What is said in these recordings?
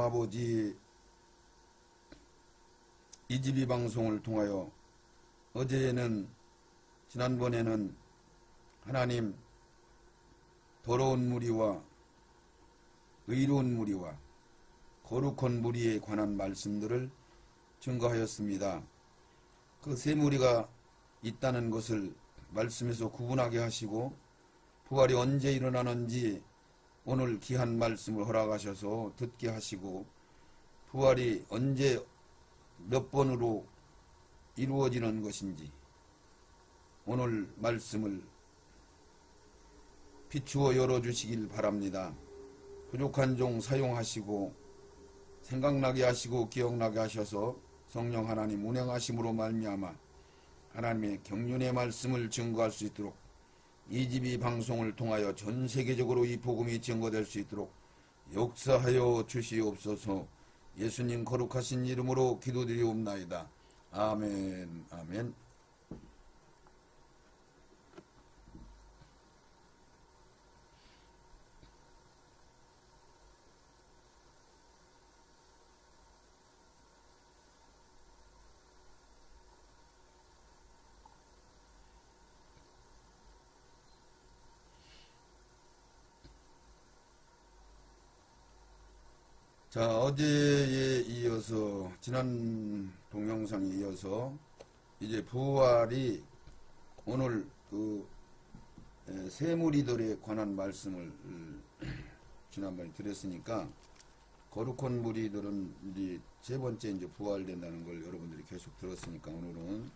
아버지, 이집이 방송을 통하여 지난번에는 하나님 더러운 무리와 의로운 무리와 거룩한 무리에 관한 말씀들을 증거하였습니다. 그 세 무리가 있다는 것을 말씀에서 구분하게 하시고 부활이 언제 일어나는지 오늘 귀한 말씀을 허락하셔서 듣게 하시고 부활이 언제 몇 번으로 이루어지는 것인지 오늘 말씀을 비추어 열어주시길 바랍니다. 부족한 종 사용하시고 생각나게 하시고 기억나게 하셔서 성령 하나님 운행하심으로 말미암아 하나님의 경륜의 말씀을 증거할 수 있도록 이집이 방송을 통하여 전 세계적으로 이 복음이 증거될 수 있도록 역사하여 주시옵소서. 예수님 거룩하신 이름으로 기도드리옵나이다. 아멘. 아멘. 자, 어제에 이어서 지난 동영상에 이어서 이제 부활이 오늘 세 무리들에 관한 말씀을 지난번에 드렸으니까 거룩한 무리들은 이제 세 번째 이제 부활된다는 걸 여러분들이 계속 들었으니까 오늘은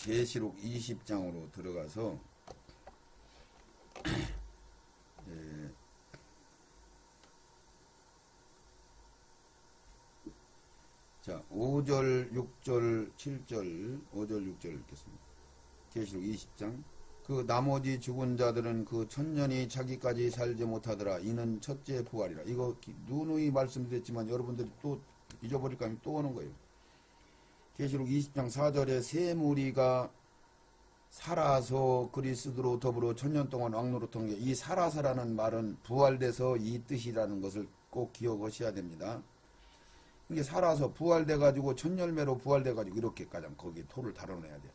계시록 20장으로 들어가서 자, 5절, 6절, 7절, 5절, 6절 읽겠습니다. 계시록 20장. 그 나머지 죽은 자들은 그 천년이 자기까지 살지 못하더라. 이는 첫째 부활이라. 이거 누누이 말씀드렸지만 여러분들이 또 잊어버릴까 하면 또 오는 거예요. 계시록 20장 4절에 세 무리가 살아서 그리스도로 더불어 천년 동안 왕노릇한 게, 이 살아서라는 말은 부활돼서 이 뜻이라는 것을 꼭 기억하셔야 됩니다. 이게 살아서 부활돼가지고 천열매로 부활돼가지고 이렇게 가장 거기 토를 달아내야 돼요.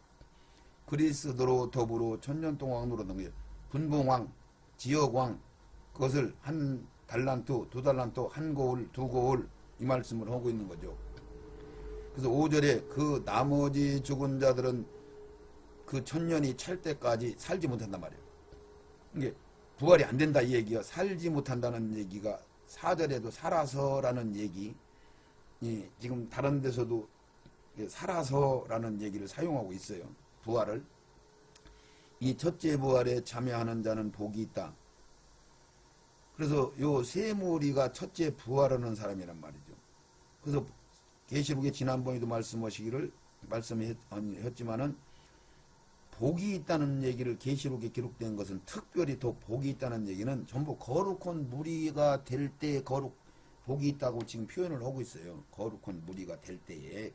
그리스도로 더불어 천년 동안 왕노릇한 게 분봉왕, 지역왕, 그것을 한 달란트, 두 달란트, 한 고을, 두 고을 이 말씀을 하고 있는 거죠. 그래서 5절에 그 나머지 죽은 자들은 그 천년이 찰 때까지 살지 못한단 말이에요. 이게 부활이 안 된다 이 얘기가, 살지 못한다는 얘기가 4절에도 살아서라는 얘기, 지금 다른 데서도 살아서라는 얘기를 사용하고 있어요. 부활을. 이 첫째 부활에 참여하는 자는 복이 있다. 그래서 요 세 무리가 첫째 부활하는 사람이란 말이죠. 그래서 계시록에 지난번에도 말씀했지만은 복이 있다는 얘기를 계시록에 기록된 것은 특별히 더 복이 있다는 얘기는 전부 거룩한 무리가 될 때 복이 있다고 지금 표현을 하고 있어요. 거룩한 무리가 될 때에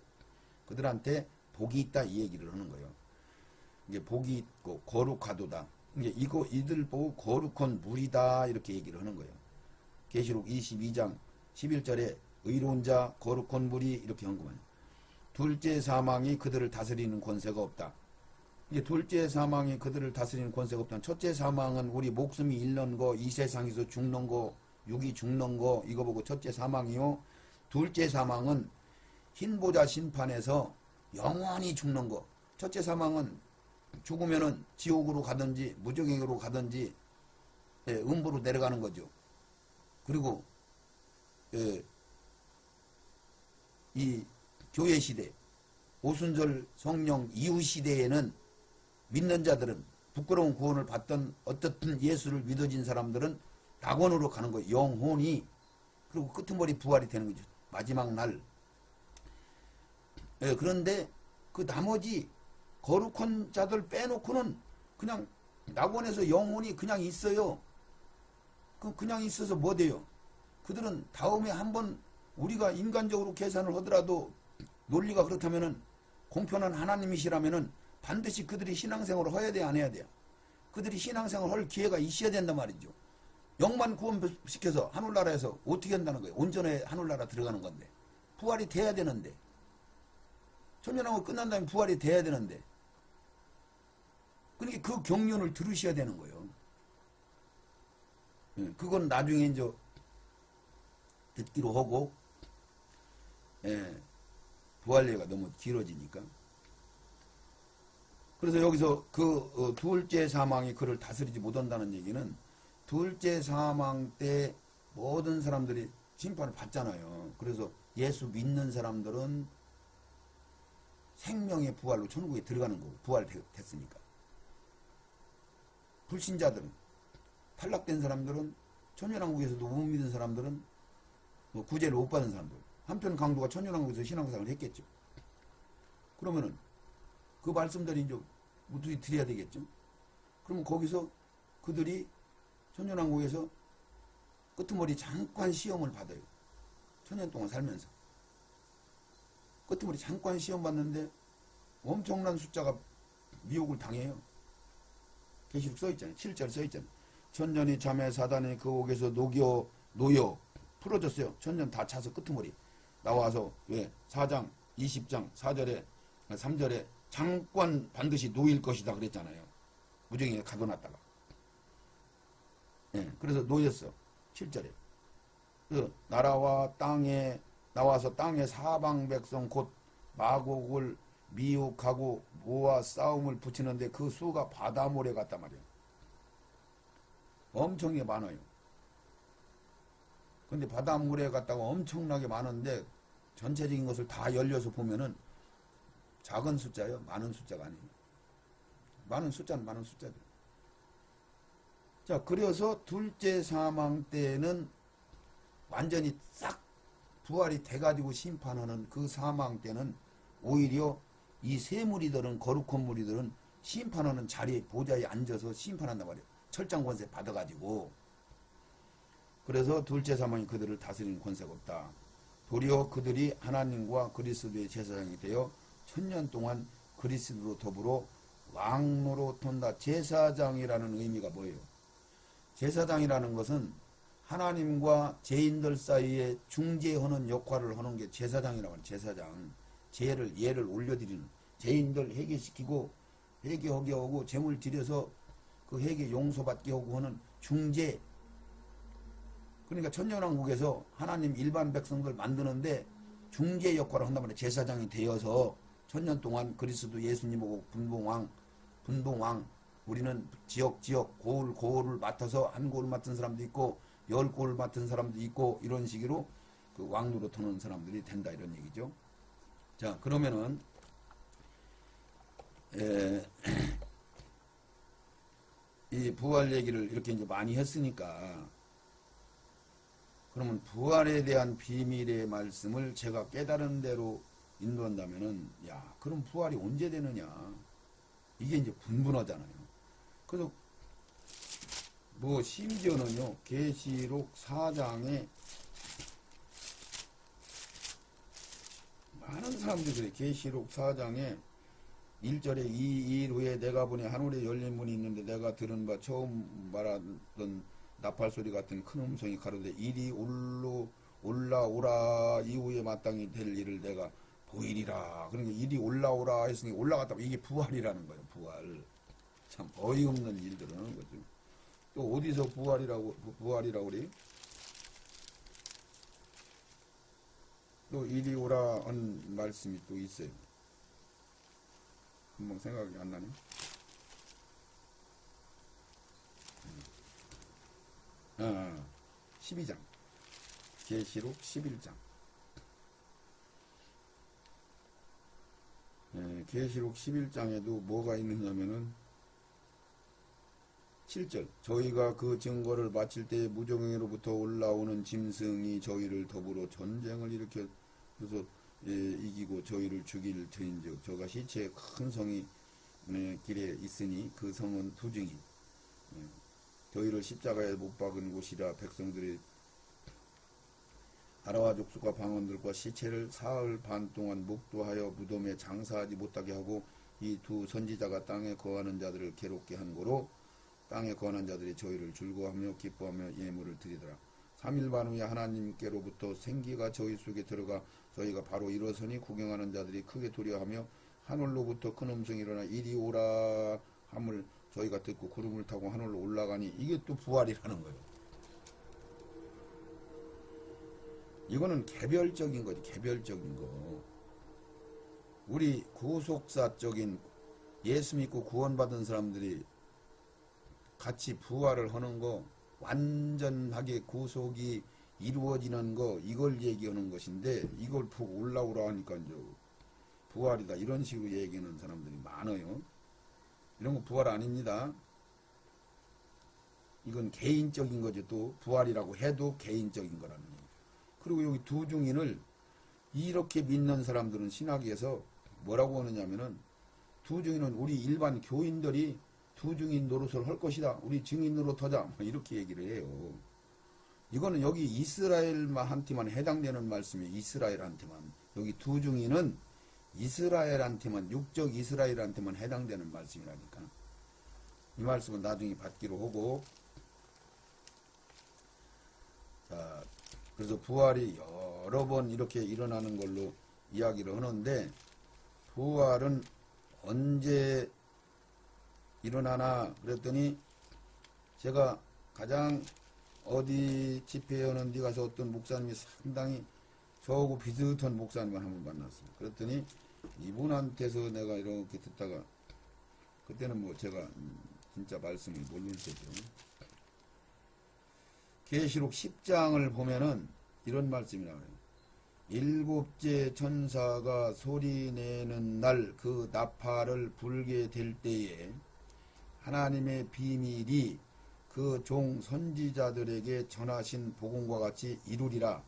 그들한테 복이 있다 이 얘기를 하는 거예요. 이게 복이 있고 거룩하도다. 이제 이들 보고 거룩한 무리다 이렇게 얘기를 하는 거예요. 계시록 22장 11절에 의로운 자 거룩한 무리 이렇게 한 거예요. 둘째 사망이 그들을 다스리는 권세가 없다. 이게 둘째 사망이 그들을 다스리는 권세가 없다. 첫째 사망은 우리 목숨이 잃는 거, 이 세상에서 죽는 거, 육이 죽는 거 이거 보고 첫째 사망이요. 둘째 사망은 흰보자 심판에서 영원히 죽는 거. 첫째 사망은 죽으면은 지옥으로 가든지 무저갱으로 가든지 음부로 내려가는 거죠. 그리고 이 교회 시대 오순절 성령 이후 시대에는 믿는 자들은 부끄러운 구원을 받던 어떻든 예수를 믿어진 사람들은 낙원으로 가는 거예요. 영혼이. 그리고 끄트머리 부활이 되는 거죠. 마지막 날. 그런데 그 나머지 거룩한 자들 빼놓고는 그냥 낙원에서 영혼이 그냥 있어요. 그냥 있어서 뭐 돼요? 그들은 다음에 한번 우리가 인간적으로 계산을 하더라도 논리가 그렇다면은 공평한 하나님이시라면은 반드시 그들이 신앙생활을 해야 돼, 안 해야 돼요? 그들이 신앙생활을 할 기회가 있어야 된단 말이죠. 영만 구원시켜서 하늘나라에서 어떻게 한다는 거예요? 온전히 하늘나라 들어가는 건데. 부활이 돼야 되는데. 천년왕국 끝난 다음에 부활이 돼야 되는데. 그러니까 그 경륜을 들으셔야 되는 거예요. 그건 나중에 이제 듣기로 하고, 부활 얘기가 너무 길어지니까. 그래서 여기서 그 둘째 사망이 그를 다스리지 못한다는 얘기는 둘째 사망 때 모든 사람들이 심판을 받잖아요. 그래서 예수 믿는 사람들은 생명의 부활로 천국에 들어가는 거고, 부활됐으니까. 불신자들은, 탈락된 사람들은, 천년왕국에서도 못 믿은 사람들은 뭐 구제를 못 받은 사람들. 한편 강도가 천년왕국에서 신앙생활을 했겠죠. 그러면은 그 말씀들이 이제 모두 드려야 되겠죠. 그러면 거기서 그들이 천년왕국에서 끄트머리 잠깐 시험을 받아요. 천년 동안 살면서. 끄트머리 잠깐 시험 받는데 엄청난 숫자가 미혹을 당해요. 계시록 써있잖아요. 7절 써있잖아요. 천년이 잠에 사단이 그 옥에서 놓여 풀어졌어요. 천년 다 차서 끄트머리 나와서 왜 4장 20장 4절에 3절에 잠깐 반드시 놓일 것이다 그랬잖아요. 무정에 가둬놨다가. 그래서 놓였어. 7절에. 그 나라와 땅에 나와서 땅의 사방 백성 곧 마곡을 미혹하고 모아 싸움을 붙이는데 그 수가 바다모래 같단 말이에요. 엄청나게 많아요. 근데 바다모래 같다고 엄청나게 많은데 전체적인 것을 다 열려서 보면은 작은 숫자예요. 많은 숫자가 아니에요. 많은 숫자는 많은 숫자죠. 자, 그래서 둘째 사망 때는 완전히 싹 부활이 돼가지고 심판하는 그 사망 때는 오히려 이 세 무리들은, 거룩한 무리들은 심판하는 자리에, 보좌에 앉아서 심판한단 말이에요. 철장 권세 받아가지고. 그래서 둘째 사망이 그들을 다스리는 권세가 없다. 도리어 그들이 하나님과 그리스도의 제사장이 되어 천년 동안 그리스도로 더불어 왕노로 돈다. 제사장이라는 의미가 뭐예요? 제사장이라는 것은 하나님과 죄인들 사이에 중재하는 역할을 하는 게 제사장이라고 하는. 제사장. 예를 올려드리는. 죄인들 회개시키고 회개하게 하고 제물 드려서 그 회개 용서받게 하고 하는 중재. 그러니까 천년왕국에서 하나님 일반 백성들 만드는데 중재 역할을 한단 말이에요. 제사장이 되어서 천년 동안 그리스도 예수님하고 분봉왕 우리는 지역 고을을 맡아서 한 고을 맡은 사람도 있고 10고을 맡은 사람도 있고 이런 식으로 그 왕노로 도는 사람들이 된다 이런 얘기죠. 자, 그러면은 이 부활 얘기를 이렇게 이제 많이 했으니까 그러면 부활에 대한 비밀의 말씀을 제가 깨달은 대로 인도한다면은 그럼 부활이 언제 되느냐 이게 이제 분분하잖아요. 그래서 뭐 심지어는요 계시록 4장에 많은 사람들이 그래. 계시록 4장에 1절에 이 일 후에 내가 보니 하늘에 열린 문이 있는데 내가 들은 바 처음 말하던 나팔 소리 같은 큰 음성이 가로되 이리 올라오라 이후에 마땅히 될 일을 내가 보이리라. 그러니까 이리 올라오라 했으니 올라갔다 이게 부활이라는 거예요. 부활. 참 어이없는 일들을 하는 거죠. 또 어디서 부활이라고 그래요? 또 이리 오라 하는 말씀이 또 있어요. 금방 생각이 안 나네. 12장. 계시록 11장. 계시록 11장에도 뭐가 있느냐면은 7절. 저희가 그 증거를 마칠 때에 무정에로부터 올라오는 짐승이 저희를 더불어 전쟁을 일으켜 그래서 이기고 저희를 죽일 터인즉 저가 시체의 큰 성이 길에 있으니 그 성은 두증이 저희를 십자가에 못 박은 곳이라 백성들이 아라와 족속과 방언들과 시체를 사흘 반 동안 목도하여 무덤에 장사하지 못하게 하고 이 두 선지자가 땅에 거하는 자들을 괴롭게 한 거로 땅에 거하는 자들이 저희를 즐거워하며 기뻐하며 예물을 드리더라. 3일 반 후에 하나님께로부터 생기가 저희 속에 들어가 저희가 바로 일어서니 구경하는 자들이 크게 두려워하며 하늘로부터 큰 음성이 일어나 이리 오라 함을 저희가 듣고 구름을 타고 하늘로 올라가니 이게 또 부활이라는 거예요. 이거는 개별적인 거지. 개별적인 거. 우리 구속사적인 예수 믿고 구원받은 사람들이 같이 부활을 하는 거, 완전하게 구속이 이루어지는 거, 이걸 얘기하는 것인데 이걸 보고 올라오라 하니까 이제 부활이다 이런 식으로 얘기하는 사람들이 많아요. 이런 거 부활 아닙니다. 이건 개인적인 거지. 또 부활이라고 해도 개인적인 거라는 거예요. 그리고 여기 두 증인을 이렇게 믿는 사람들은 신학에서 뭐라고 하느냐면은 두 증인은 우리 일반 교인들이 두 증인 노릇을 할 것이다. 우리 증인 노릇하자. 이렇게 얘기를 해요. 이거는 여기 이스라엘한테만 해당되는 말씀이에요. 이스라엘한테만. 여기 두 증인은 이스라엘한테만, 육적 이스라엘한테만 해당되는 말씀이라니까. 이 말씀은 나중에 받기로 하고, 자, 그래서 부활이 여러 번 이렇게 일어나는 걸로 이야기를 하는데, 부활은 언제 일어나나 그랬더니, 제가 가장 어디 집회하는 데 가서 어떤 목사님이 상당히 저하고 비슷한 목사님을 한번 만났어요. 그랬더니 이분한테서 내가 이렇게 듣다가, 그때는 뭐 제가 진짜 말씀을 모를 때죠. 계시록 10장을 보면은 이런 말씀이 나와요. 일곱째 천사가 소리내는 날 그 나팔을 불게 될 때에 하나님의 비밀이 그 종 선지자들에게 전하신 복음과 같이 이루리라.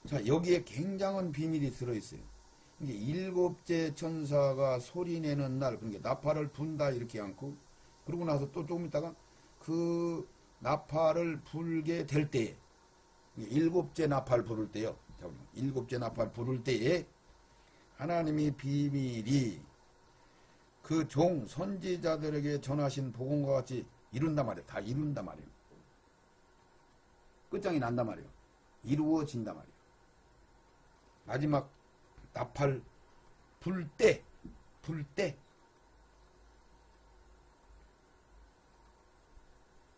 자, 여기에 굉장한 비밀이 들어있어요. 이게 일곱째 천사가 소리내는 날, 그러니까 나팔을 분다 이렇게 않고, 그러고 나서 또 조금 있다가 그 나팔을 불게 될 때에, 일곱째 나팔 부를 때요. 일곱째 나팔 부를 때에 하나님의 비밀이 그 종 선지자들에게 전하신 복음과 같이 이룬단 말이에요. 다 이룬단 말이에요. 끝장이 난단 말이에요. 이루어진단 말이에요. 마지막 나팔 불 때.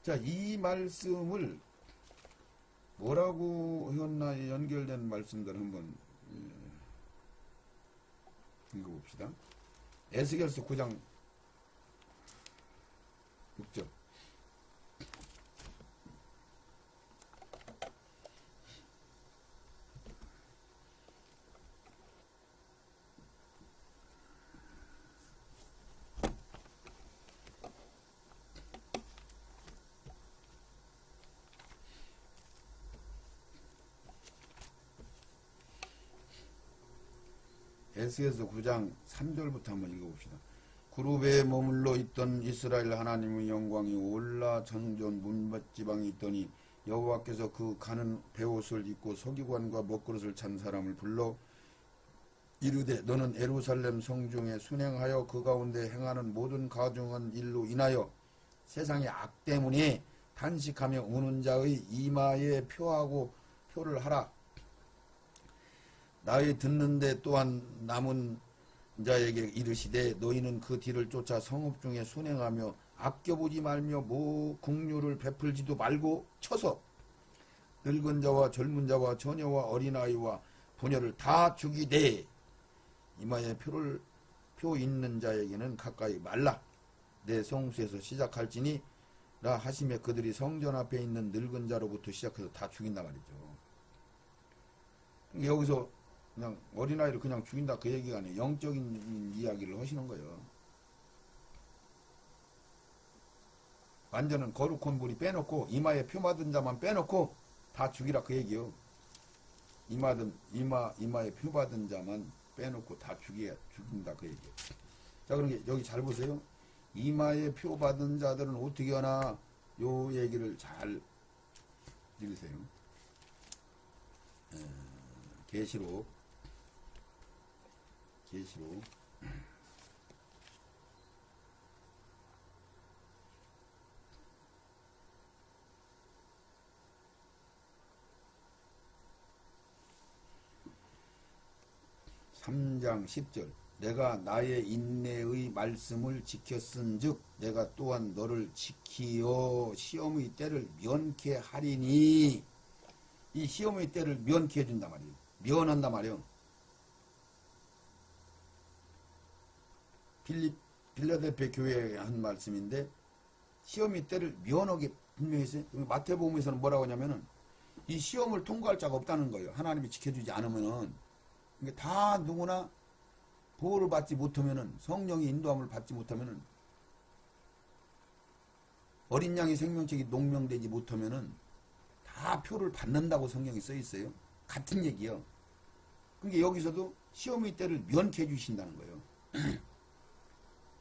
자, 이 말씀을 뭐라고 했나 연결된 말씀들 한번 읽어봅시다. 에스겔서 9장 6절. 에스겔서 9장 3절부터 한번 읽어봅시다. 그룹에 머물러 있던 이스라엘 하나님의 영광이 올라 전전 문밭지방에 있더니 여호와께서 그 가는 베옷을 입고 서기관과 먹그릇을 찬 사람을 불러 이르되 너는 예루살렘 성중에 순행하여 그 가운데 행하는 모든 가증한 일로 인하여 세상의 악 때문에 단식하며 우는 자의 이마에 표를 하라. 나의 듣는데 또한 남은 자에게 이르시되 너희는 그 뒤를 쫓아 성읍 중에 순행하며 아껴보지 말며 국류를 베풀지도 말고 쳐서 늙은 자와 젊은 자와 처녀와 어린아이와 부녀를 다 죽이되 이마에 표 있는 자에게는 가까이 말라. 내 성수에서 시작할지니 라 하시며 그들이 성전 앞에 있는 늙은 자로부터 시작해서 다 죽인다 말이죠. 여기서 그냥 어린아이를 그냥 죽인다 그 얘기가 아니에요. 영적인 이야기를 하시는 거예요. 완전한 거룩한 불이 빼놓고 이마에 표 받은 자만 빼놓고 다 죽이라 그 얘기요. 이마에 표 받은 자만 빼놓고 다 죽인다 그 얘기예요. 자, 그러니까 여기 잘 보세요. 이마에 표 받은 자들은 어떻게 하나 요 얘기를 잘 읽으세요. 계시록 10장 3장 10절 내가 나의 인내의 말씀을 지켰은즉 내가 또한 너를 지키어 시험의 때를 면케 하리니. 이 시험의 때를 면케 해준단 말이에요. 면한단 말이에요. 빌라델피아 교회에 한 말씀인데 시험의 때를 면하게 분명히 했어요. 마태복음에서는 뭐라고 하냐면은 이 시험을 통과할 자가 없다는 거예요. 하나님이 지켜주지 않으면은. 이게 다 누구나 보호를 받지 못하면은, 성령의 인도함을 받지 못하면은, 어린 양의 생명책이 농명되지 못하면은 다 표를 받는다고 성경에 써 있어요. 같은 얘기요. 그러니까 여기서도 시험의 때를 면케 해주신다는 거예요.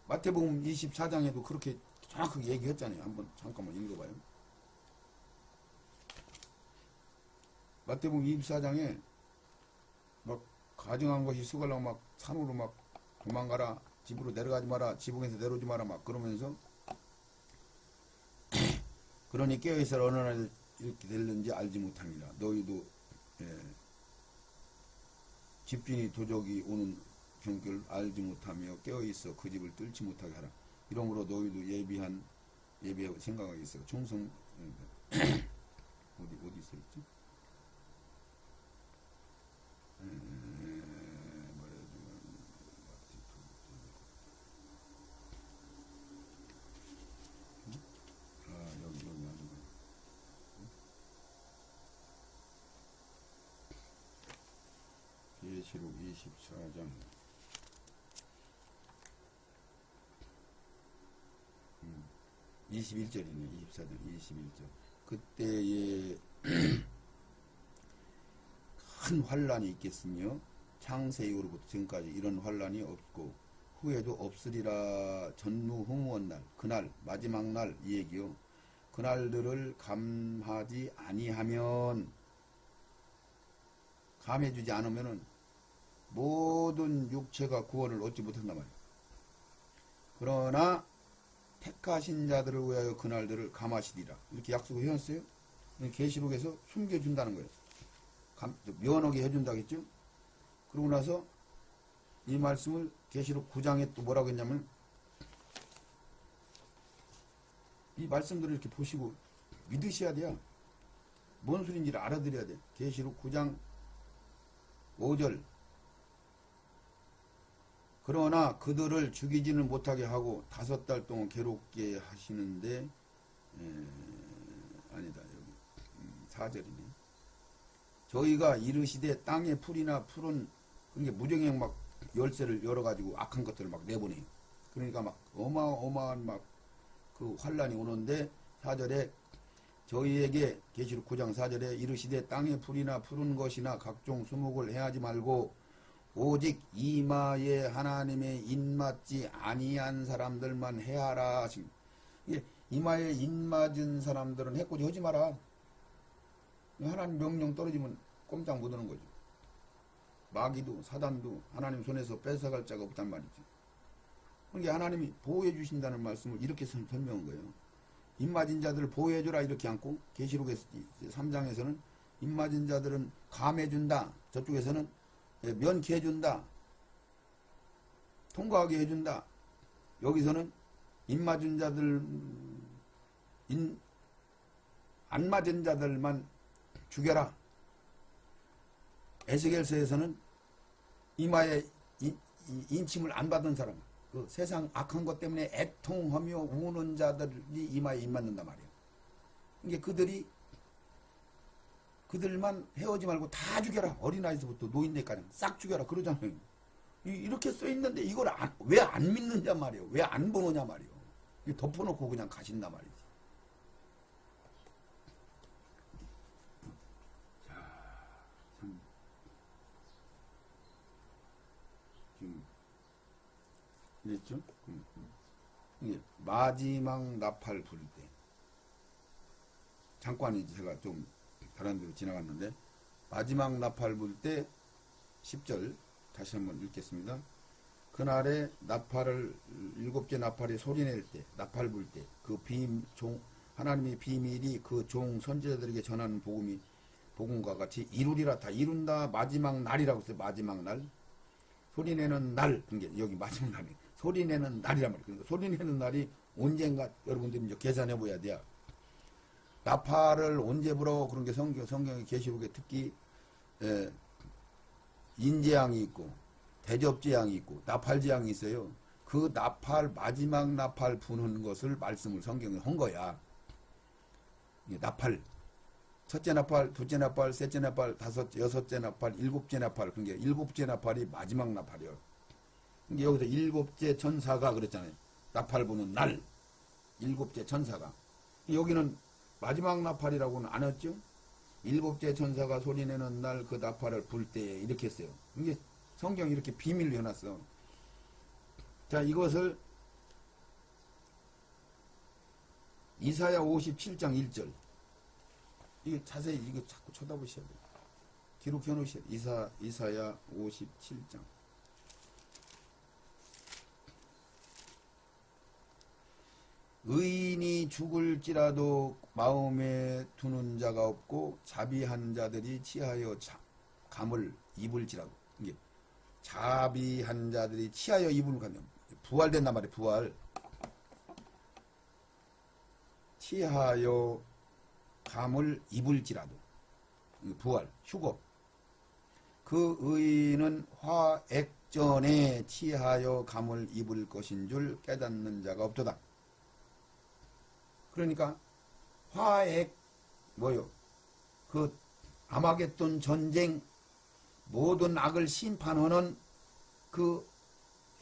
마태복음 24장에도 그렇게 정확하게 얘기했잖아요. 한번 잠깐만 읽어봐요. 마태복음 24장에 막 가증한 것이 썩으려고 막 산으로 막 도망가라, 집으로 내려가지 마라, 지붕에서 내려오지 마라 막 그러면서 그러니 깨어있으라 어느 날 이렇게 될는지 알지 못합니다. 너희도 집주인이 도적이 오는 경계를 알지 못하며 깨어있어 그 집을 뚫지 못하게 하라. 이러므로 너희도 예비하고 생각하기 있어. 충성 어디 써 있지? 여기 아닌가. 계시록 24장 21절이네. 24장 21절. 그때에 큰 환란이 있겠으며 창세 이후로부터 지금까지 이런 환란이 없고 후에도 없으리라. 전무후무한 날, 그날 마지막 날 이 얘기요. 그날들을 감하지 아니하면, 감해주지 않으면은 모든 육체가 구원을 얻지 못한단 말이에요. 그러나 택하신 자들을 위하여 그날들을 감하시리라. 이렇게 약속을 해놨어요. 계시록에서 숨겨준다는 거예요. 면하게 해준다고 했죠. 그러고 나서 이 말씀을 계시록 9장에 또 뭐라고 했냐면, 이 말씀들을 이렇게 보시고 믿으셔야 돼요. 뭔 소리인지를 알아들어야 돼. 계시록 9장 5절 그러나 그들을 죽이지는 못하게 하고 5달 동안 괴롭게 하시는데 아니다 여기 4절이네. 저희가 이르시되 땅의 풀이나 푸른 그게 무정형 막 열쇠를 열어가지고 악한 것들을 막 내보내요. 그러니까 막 어마어마한 막 그 환란이 오는데 4절에 저희에게 계시록 9장 4절에 이르시되 땅의 풀이나 푸른 것이나 각종 수목을 행하지 말고 오직 이마에 하나님의 인맞지 아니한 사람들만 해하라 하십니다. 이마에 인맞은 사람들은 해코지 하지 마라. 하나님 명령 떨어지면 꼼짝 못 하는 거죠. 마귀도 사단도 하나님 손에서 뺏어갈 자가 없단 말이죠. 그러니까 하나님이 보호해 주신다는 말씀을 이렇게 설명한 거예요. 입맞은 자들을 보호해 주라 이렇게 않고, 계시록 3장에서는 입맞은 자들은 감해 준다, 저쪽에서는 면케해 준다, 통과하게 해 준다. 여기서는 입맞은 자들, 안 맞은 자들만 죽여라. 에스겔서에서는 이마에 인침을 안 받은 사람, 그 세상 악한 것 때문에 애통하며 우는 자들이 이마에 인 맞는단 말이에요. 그러니까 그들만 헤어지 말고 다 죽여라. 어린아이서부터 노인네까지 싹 죽여라. 그러잖아요. 이렇게 써 있는데 이걸 왜 안 믿느냐 말이에요. 왜 안 보느냐 말이에요. 덮어놓고 그냥 가신단 말이지. 됐죠? 이게 마지막 나팔 불 때. 잠깐 이제 제가 좀 다른 데로 지나갔는데, 마지막 나팔 불 때 10절 다시 한번 읽겠습니다. 그날에 나팔을 7개 나팔이 소리낼 때, 나팔 불 때, 그 하나님의 비밀이 그 종 선지자들에게 전하는 복음과 같이 이루리라. 다 이룬다. 마지막 날이라고 했어요. 마지막 날. 소리내는 날, 그러니까 여기 마지막 날이 소리내는 날이란 말이에요. 그러니까 소리내는 날이 언젠가 여러분들이 이제 계산해 봐야 돼요. 나팔을 언제 불어? 그런 게 성경의 계시록에 특히 인재앙이 있고 대접재앙이 있고 나팔재앙이 있어요. 그 나팔 마지막 나팔 부는 것을 말씀을 성경에 한 거야. 나팔 첫째 나팔, 둘째 나팔, 셋째 나팔, 다섯째, 여섯째 나팔, 일곱째 나팔. 그게 일곱째 나팔이 마지막 나팔이요. 그게 여기서 일곱째 천사가 그랬잖아요. 나팔 부는 날. 일곱째 천사가. 여기는 마지막 나팔이라고는 안 했죠. 일곱째 천사가 소리내는 날 그 나팔을 불 때에 이렇게 했어요. 이게 성경이 이렇게 비밀로 해놨어. 자, 이것을 이사야 57장 1절. 이게 자세히 이거 자꾸 쳐다보셔야 돼요. 기록해 놓으셔야 돼요. 이사야 57장. 의인이 죽을지라도 마음에 두는 자가 없고 자비한 자들이 치하여 감을 입을지라도. 이게 자비한 자들이 치하여 입을 가면 부활된단 말이에요. 부활. 치하여 감을 입을지라도. 부활. 휴거. 그 의인은 화액전에 치하여 감을 입을 것인 줄 깨닫는 자가 없도다. 그러니까 화액 뭐요? 그 아마겟돈 전쟁 모든 악을 심판하는 그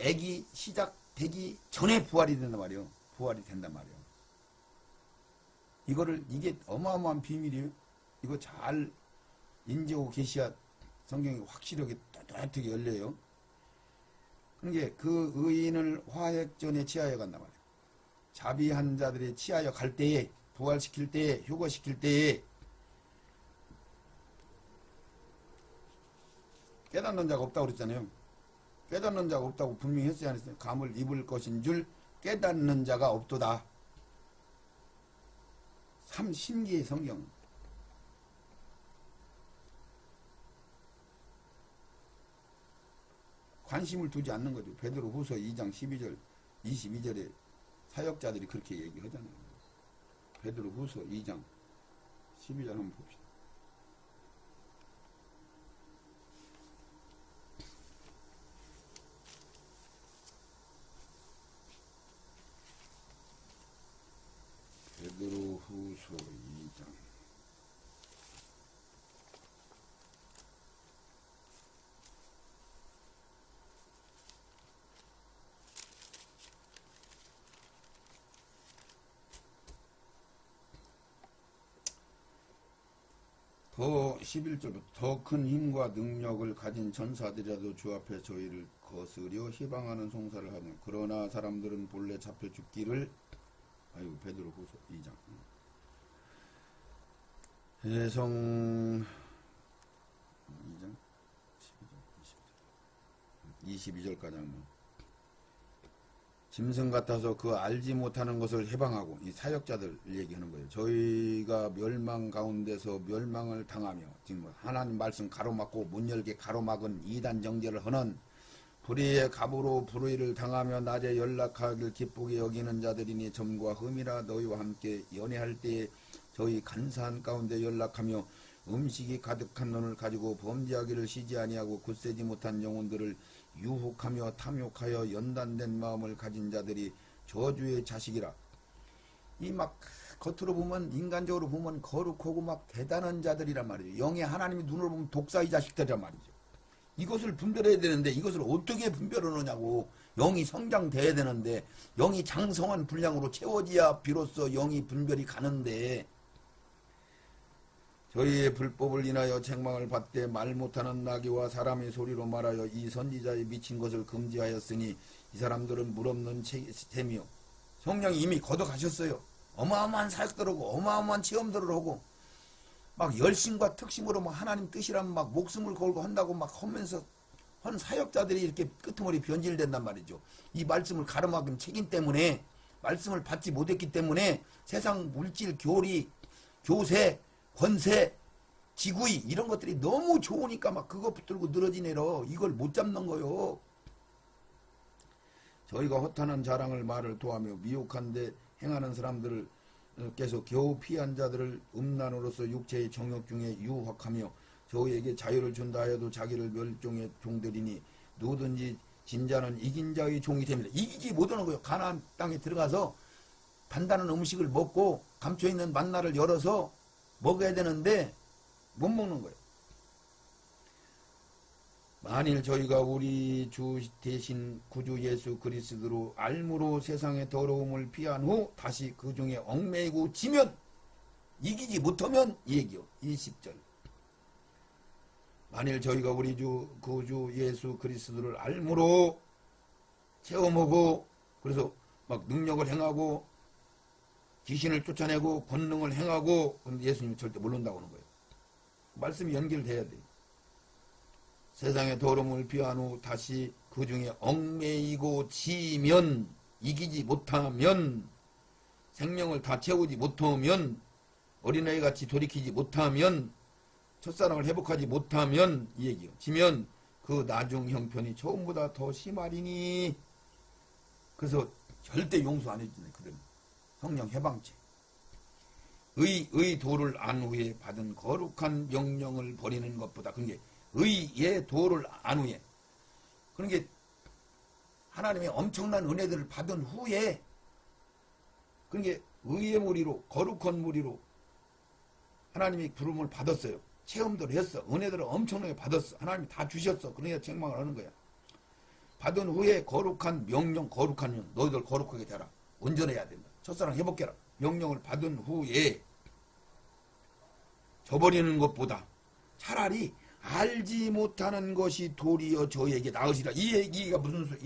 액이 시작되기 전에 부활이 된단 말이에요. 부활이 된단 말이에요. 이게 어마어마한 비밀이에요. 이거 잘 인지하고 계셔야 성경이 확실하게 또렷하게 열려요. 그러니까 그 의인을 화액전에 치하여 간단 말이에요. 자비한 자들이 치하여 갈 때에, 부활시킬 때에, 휴거시킬 때에 깨닫는 자가 없다고 그랬잖아요. 깨닫는 자가 없다고 분명히 했어요, 안 했어요? 감을 입을 것인 줄 깨닫는 자가 없도다. 참 신기해, 성경. 관심을 두지 않는 거죠. 베드로 후서 2장 12절, 22절에 사역자들이 그렇게 얘기하잖아요. 베드로 후서 2장 12절 한번 봅시다. 베드로 후서 2장 더 11절부터 더 큰 힘과 능력을 가진 전사들이라도 주 앞에 저희를 거스려 희방하는 송사를 하며 그러나 사람들은 본래 잡혀 죽기를 베드로 후서 2장 해성 2장 22절까지 하면 짐승 같아서 그 알지 못하는 것을 해방하고 이 사역자들 얘기하는 거예요. 저희가 멸망 가운데서 멸망을 당하며 지금 하나님 말씀 가로막고 못 열게 가로막은 이단 정죄를 하는 불의의 갑으로 불의를 당하며 낮에 연락하길 기쁘게 여기는 자들이니 점과 흠이라 너희와 함께 연애할 때에 저희 간사한 가운데 연락하며 음식이 가득한 눈을 가지고 범죄하기를 쉬지 아니하고 굳세지 못한 영혼들을 유혹하며 탐욕하여 연단된 마음을 가진 자들이 저주의 자식이라. 이 막 겉으로 보면 인간적으로 보면 거룩하고 막 대단한 자들이란 말이죠. 영의 하나님이 눈으로 보면 독사의 자식들이란 말이죠. 이것을 분별해야 되는데 이것을 어떻게 분별하느냐고. 영이 성장돼야 되는데 영이 장성한 분량으로 채워져야 비로소 영이 분별이 가는데 저희의 불법을 인하여 책망을 받되 말 못하는 나귀와 사람의 소리로 말하여 이 선지자의 미친 것을 금지하였으니 이 사람들은 물없는 셈이요. 성령이 이미 걷어가셨어요. 어마어마한 사역들하고 어마어마한 체험들을 하고 막 열심과 특심으로 막 하나님 뜻이라면 막 목숨을 걸고 한다고 막 하면서 한 사역자들이 이렇게 끄트머리 변질된단 말이죠. 이 말씀을 가름하긴 책임 때문에 말씀을 받지 못했기 때문에 세상 물질 교리 교세 권세 지구이 이런 것들이 너무 좋으니까 막 그거 붙들고 늘어지내려 이걸 못 잡는 거요. 저희가 허탄한 자랑을 말을 토하며 미혹한데 행하는 사람들을 께서 겨우 피한 자들을 음란으로서 육체의 정욕 중에 유혹하며 저희에게 자유를 준다 하여도 자기를 멸종의 종들이니 누구든지 진자는 이긴 자의 종이 됩니다. 이기지 못하는 거예요. 가나안 땅에 들어가서 단단한 음식을 먹고 감춰있는 만나를 열어서 먹어야 되는데 못 먹는 거예요. 만일 저희가 우리 주 대신 구주 예수 그리스도로 알므로 세상의 더러움을 피한 후 다시 그 중에 얽매이고 지면 이기지 못하면 이 얘기요. 20절. 만일 저희가 우리 주 구주 예수 그리스도를 알므로 체험하고 그래서 막 능력을 행하고 귀신을 쫓아내고 권능을 행하고 예수님이 절대 모른다고 하는 거예요. 말씀이 연결돼야 돼요. 세상의 더러움을 피한 후 다시 그 중에 얽매이고 지면 이기지 못하면 생명을 다 채우지 못하면 어린아이같이 돌이키지 못하면 첫사랑을 회복하지 못하면 이 얘기요. 지면 그 나중 형편이 처음보다 더 심하리니 그래서 절대 용서 안 해주네. 그들은 성령 해방체. 의 도를 안 후에 받은 거룩한 명령을 버리는 것보다 그게 의의 도를 안 후에 그런 게 하나님의 엄청난 은혜들을 받은 후에 그런 게 의의 무리로 거룩한 무리로 하나님이 부름을 받았어요. 체험들을 했어. 은혜들을 엄청나게 받았어. 하나님이 다 주셨어. 그러니까 책망을 하는 거야. 받은 후에 거룩한 명령, 거룩한 명. 너희들 거룩하게 되라. 온전해야 된다. 첫사랑 회복해라. 명령을 받은 후에 저버리는 것보다 차라리 알지 못하는 것이 도리어 저에게 나으시라. 이 얘기가 무슨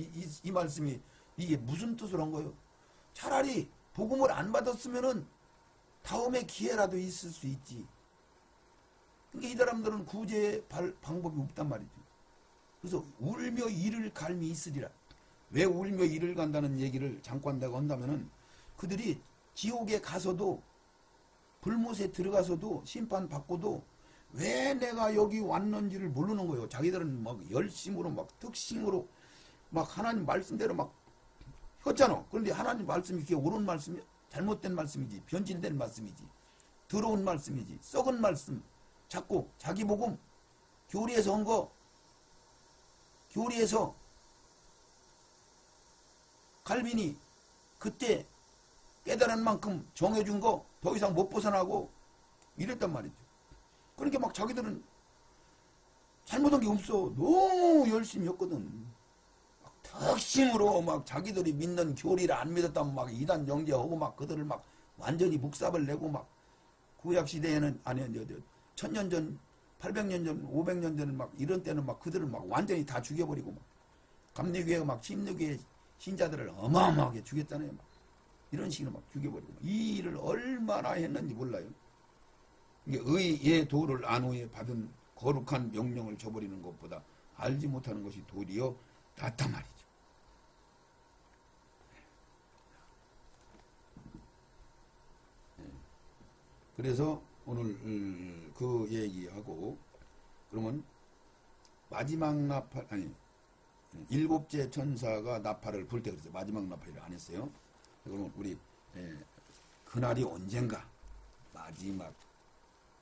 이 말씀이 이게 무슨 뜻을 한 거예요? 차라리 복음을 안 받았으면은 다음에 기회라도 있을 수 있지. 그러니까 이 사람들은 구제의 방법이 없단 말이죠. 그래서 울며 이를 갈미 있으리라. 왜 울며 이를 간다는 얘기를 잠깐 내가 한다면은 그들이 지옥에 가서도 불못에 들어가서도 심판받고도 왜 내가 여기 왔는지를 모르는 거예요. 자기들은 막 열심으로 막 특심으로 막 하나님 말씀대로 막 했잖아. 그런데 하나님 말씀이 그게 옳은 말씀이야? 잘못된 말씀이지. 변질된 말씀이지. 더러운 말씀이지. 썩은 말씀. 자꾸 자기 복음 교리에서 한 거 교리에서 칼빈이 그때 깨달은 만큼 정해준 거 더 이상 못 벗어나고 이랬단 말이죠. 그러니까 막 자기들은 잘못한 게 없어. 너무 열심히 했거든. 막 특심으로 막 자기들이 믿는 교리를 안 믿었다면 막 이단 정죄하고 막 그들을 막 완전히 묵삽을 내고 막 구약 시대에는 아니 1000년 전 800년 전 500년 전은 막 이런 때는 막 그들을 막 완전히 다 죽여버리고 막 감리교회가 막 침례교회 신자들을 어마어마하게 죽였잖아요. 막 이런 식으로 막 죽여버리고 이 일을 얼마나 했는지 몰라요. 의의 도를 안 후에 받은 거룩한 명령을 저버리는 것보다 알지 못하는 것이 도리어 낫다 말이죠. 그래서 오늘 그 얘기하고 그러면 마지막 나팔 아니 일곱째 천사가 나팔을 불 때 그랬어요. 마지막 나팔을 안 했어요. 그러면 우리 그날이 언젠가 마지막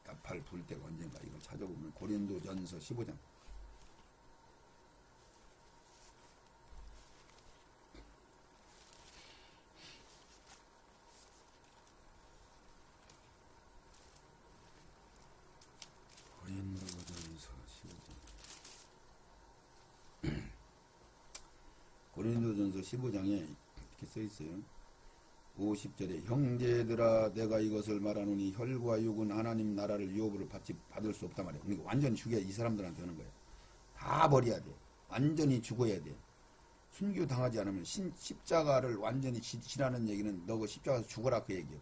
나팔 불 때가 언젠가 이걸 찾아보면 고린도전서 15장 고린도전서 15장에 이렇게 써 있어요. 50절에 형제들아 내가 이것을 말하노니 혈과 육은 하나님 나라를 유업으로 받을 수 없단 말이에요. 그러니까 완전히 죽여야 이 사람들한테 하는 거예요. 다 버려야 돼. 완전히 죽어야 돼. 순교 당하지 않으면 십자가를 완전히 지라는 얘기는 너 그 십자가에서 죽어라 그 얘기예요.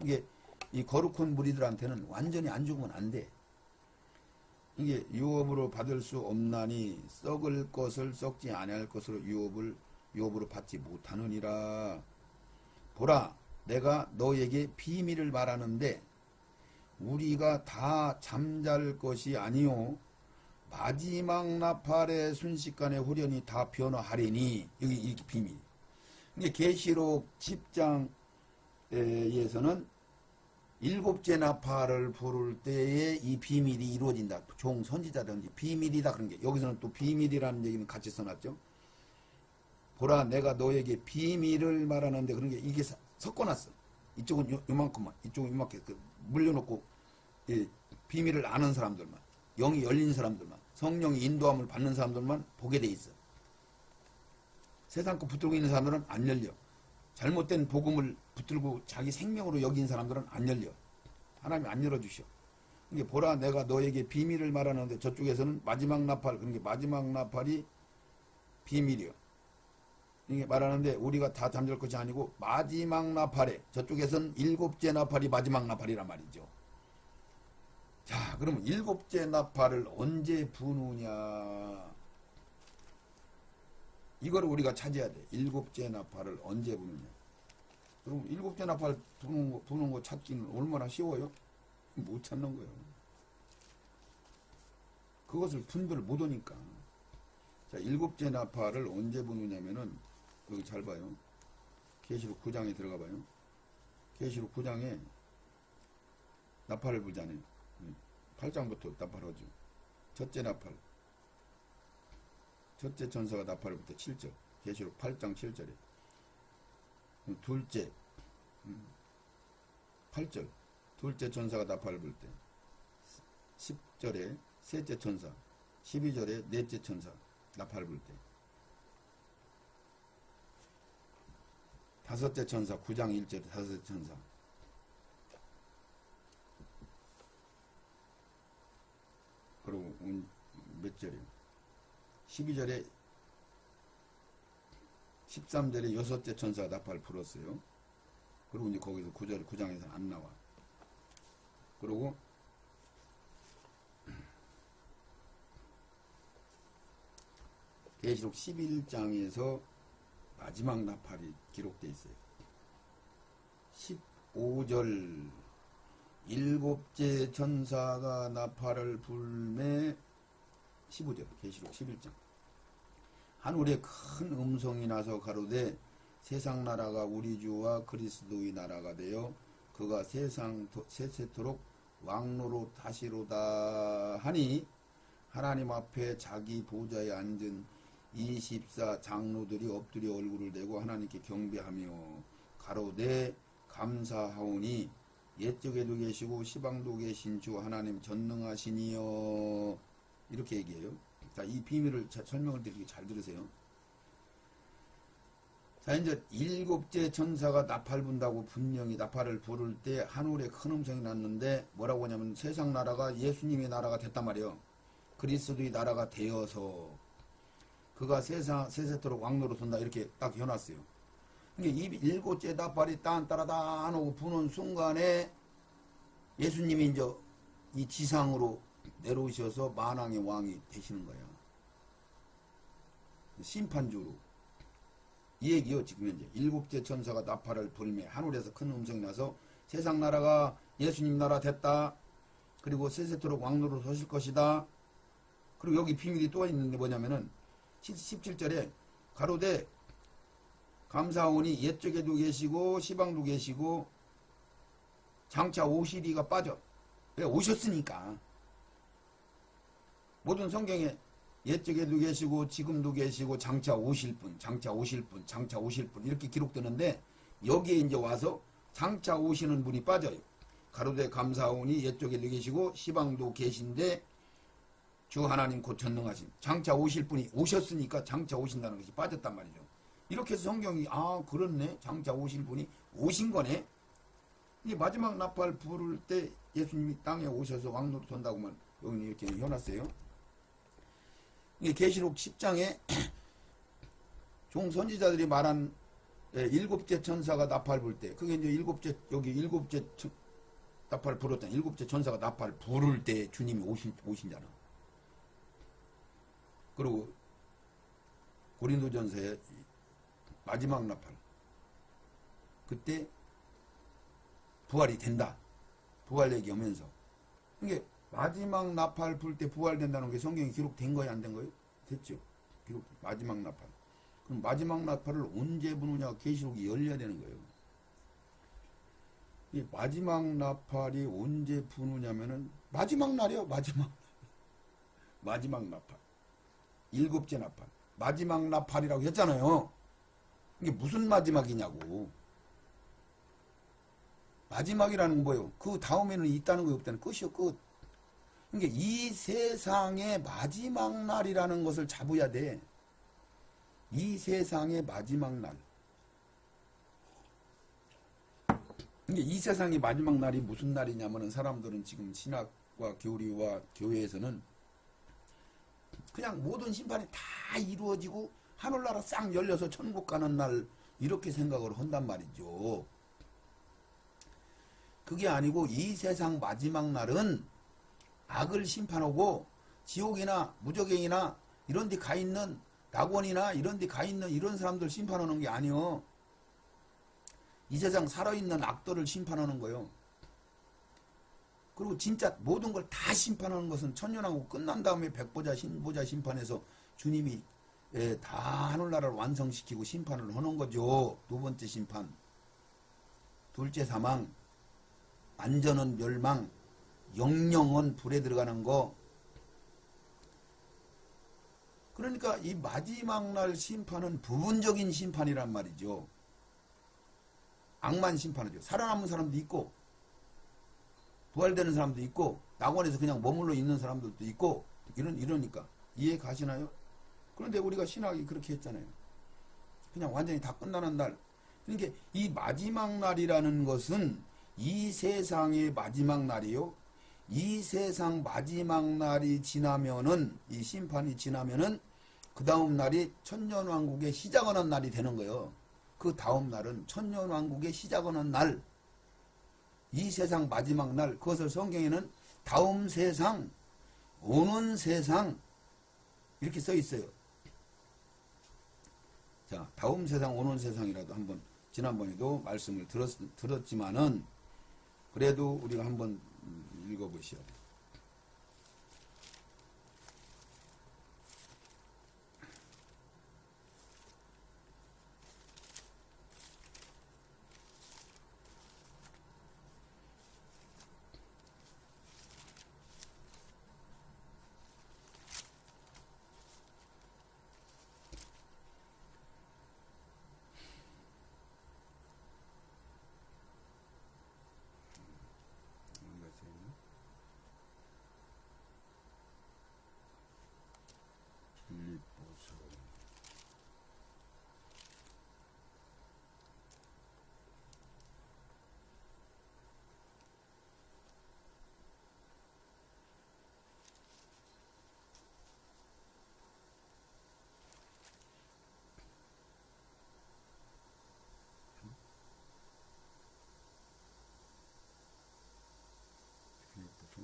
이게 이 거룩한 무리들한테는 완전히 안 죽으면 안 돼. 이게 유업으로 받을 수 없나니 썩을 것을 썩지 아니할 것으로 유업으로 받지 못하느니라. 보라 내가 너에게 비밀을 말하는데 우리가 다 잠잘 것이 아니요 마지막 나팔의 순식간에 후련히 다 변화하리니. 여기 이렇게 비밀. 근데 계시록 10장에서는 일곱째 나팔을 부를 때에 이 비밀이 이루어진다. 종 선지자든지 비밀이다 그런 게. 여기서는 또 비밀이라는 얘기는 같이 써놨죠. 보라 내가 너에게 비밀을 말하는데 그런 게 이게 섞어놨어. 이쪽은 요만큼만, 이쪽은 요만큼 물려놓고 비밀을 아는 사람들만, 영이 열린 사람들만, 성령이 인도함을 받는 사람들만 보게 돼 있어. 세상 거 붙들고 있는 사람들은 안 열려. 잘못된 복음을 붙들고 자기 생명으로 여긴 사람들은 안 열려. 하나님이 안 열어주셔. 이게 보라 내가 너에게 비밀을 말하는데 저쪽에서는 마지막 나팔, 그런 게 마지막 나팔이 비밀이요. 이게 말하는데 우리가 다 잠잘 것이 아니고 마지막 나팔에, 저쪽에서는 일곱째 나팔이 마지막 나팔이란 말이죠. 자, 그러면 일곱째 나팔을 언제 부느냐? 이걸 우리가 찾아야 돼. 일곱째 나팔을 언제 부느냐? 그럼 일곱째 나팔 부는 거 찾기는 얼마나 쉬워요? 못 찾는 거예요. 그것을 분별을 못 하니까. 자, 일곱째 나팔을 언제 부느냐면은 여기 잘 봐요. 계시록 9장에 들어가 봐요. 계시록 9장에 나팔을 불잖아요. 8장부터 나팔하죠. 첫째 나팔. 첫째 천사가 나팔을 불 때 7절. 계시록 8장 7절에. 둘째 8절. 둘째 천사가 나팔을 불 때 10절에 셋째 천사. 12절에 넷째 천사 나팔을 불 때. 다섯째 천사 9장 1절에 다섯째 천사. 그리고 몇 절이요? 12절에 13절에 여섯째 천사가 나팔을 불었어요. 그리고 이제 거기서 9장에서 안 나와. 그리고 계시록 11장에서 마지막 나팔이 기록되어 있어요. 15절 일곱째 천사가 나팔을 불매. 15절 계시록 11장. 하늘에 큰 음성이 나서 가로되 세상 나라가 우리 주와 그리스도의 나라가 되어 그가 세세토록 왕노로 타시로다 하니 하나님 앞에 자기 보좌에 앉은 24 장로들이 엎드려 얼굴을 대고 하나님께 경배하며 가로되 감사하오니 옛적에도 계시고 시방도 계신 주 하나님 전능하시니여. 이렇게 얘기해요. 자, 이 비밀을 설명을 드리기 잘 들으세요. 자, 이제 일곱째 천사가 나팔 분다고 분명히 나팔을 부를 때 하늘에 큰 음성이 났는데 뭐라고 하냐면 세상 나라가 예수님의 나라가 됐단 말이에요. 그리스도의 나라가 되어서 그가 세세토록 왕노로 선다 이렇게 딱 해놨어요. 이 일곱째 나팔이 딴따라단 하고 부는 순간에 예수님이 이제 이 지상으로 내려오셔서 만왕의 왕이 되시는 거야. 심판주로. 이 얘기요. 지금 현재 일곱째 천사가 나팔을 불매 하늘에서 큰 음성이 나서 세상 나라가 예수님 나라 됐다. 그리고 세세토록 왕노로 서실 것이다. 그리고 여기 비밀이 또 있는데 뭐냐면은 17절에 가로되 감사하오니 옛적에도 계시고 시방도 계시고 장차 오시리가 빠져. 왜? 오셨으니까. 모든 성경에 옛적에도 계시고 지금도 계시고 장차 오실 분, 장차 오실 분, 장차 오실 분 이렇게 기록되는데 여기에 이제 와서 장차 오시는 분이 빠져요. 가로되 감사하오니 옛적에도 계시고 시방도 계신데 주 하나님 곧 전능하신 장차 오실 분이 오셨으니까 장차 오신다는 것이 빠졌단 말이죠. 이렇게 해서 성경이 그렇네. 장차 오실 분이 오신 거네. 이 마지막 나팔 부를 때 예수님이 땅에 오셔서 왕노로 돈다고만 여기 이렇게 해놨어요. 이게 계시록 10장에 종 선지자들이 말한 일곱째 천사가 나팔 불 때, 그게 이제 일곱째 나팔 불었잖아. 일곱째 천사가 나팔 부를 때 주님이 오신잖아. 그리고 고린도전서의 마지막 나팔, 그때 부활이 된다. 부활 얘기하면서. 이게 마지막 나팔 불 때 부활된다는 게 성경에 기록된 거야, 안 된 거예요? 됐죠. 기록 마지막 나팔. 그럼 마지막 나팔을 언제 부느냐? 계시록이 열려야 되는 거예요. 이 마지막 나팔이 언제 부느냐면은 마지막 날이요. 마지막 나팔. 일곱째 나팔. 마지막 나팔이라고 했잖아요. 이게 무슨 마지막이냐고. 마지막이라는 건 뭐예요? 그 다음에는 있다는 거 없다는 끝이요, 끝. 그러니까 이 세상의 마지막 날이라는 것을 잡아야 돼. 이 세상의 마지막 날. 그러니까 이 세상의 마지막 날이 무슨 날이냐면은 사람들은 지금 신학과 교리와 교회에서는 그냥 모든 심판이 다 이루어지고 하늘나라 싹 열려서 천국 가는 날 이렇게 생각을 한단 말이죠. 그게 아니고 이 세상 마지막 날은 악을 심판하고 지옥이나 무저갱이나 이런 데 가 있는 낙원이나 이런 데 가 있는 이런 사람들 심판하는 게 아니요. 이 세상 살아있는 악들을 심판하는 거요. 그리고 진짜 모든 걸 다 심판하는 것은 천년왕국 끝난 다음에 백보자 신보자 심판해서 주님이 다 하늘나라를 완성시키고 심판을 하는 거죠. 두 번째 심판. 둘째 사망. 안전은 멸망. 영영은 불에 들어가는 거. 그러니까 이 마지막 날 심판은 부분적인 심판이란 말이죠. 악만 심판하죠. 살아남은 사람도 있고 부활되는 사람도 있고 낙원에서 그냥 머물러 있는 사람들도 있고 이러니까 이해 가시나요? 그런데 우리가 신학이 그렇게 했잖아요. 그냥 완전히 다 끝나는 날. 그러니까 이 마지막 날이라는 것은 이 세상의 마지막 날이요. 이 세상 마지막 날이 지나면은 이 심판이 지나면은 그 다음 날이 천년왕국의 시작하는 날이 되는 거예요. 그 다음 날은 천년왕국의 시작하는 날. 이 세상 마지막 날. 그것을 성경에는 다음 세상, 오는 세상 이렇게 써 있어요. 자, 다음 세상, 오는 세상이라도 한번 지난번에도 말씀을 들었지만은 그래도 우리가 한번 읽어보시오. 빌립보서 빌립보서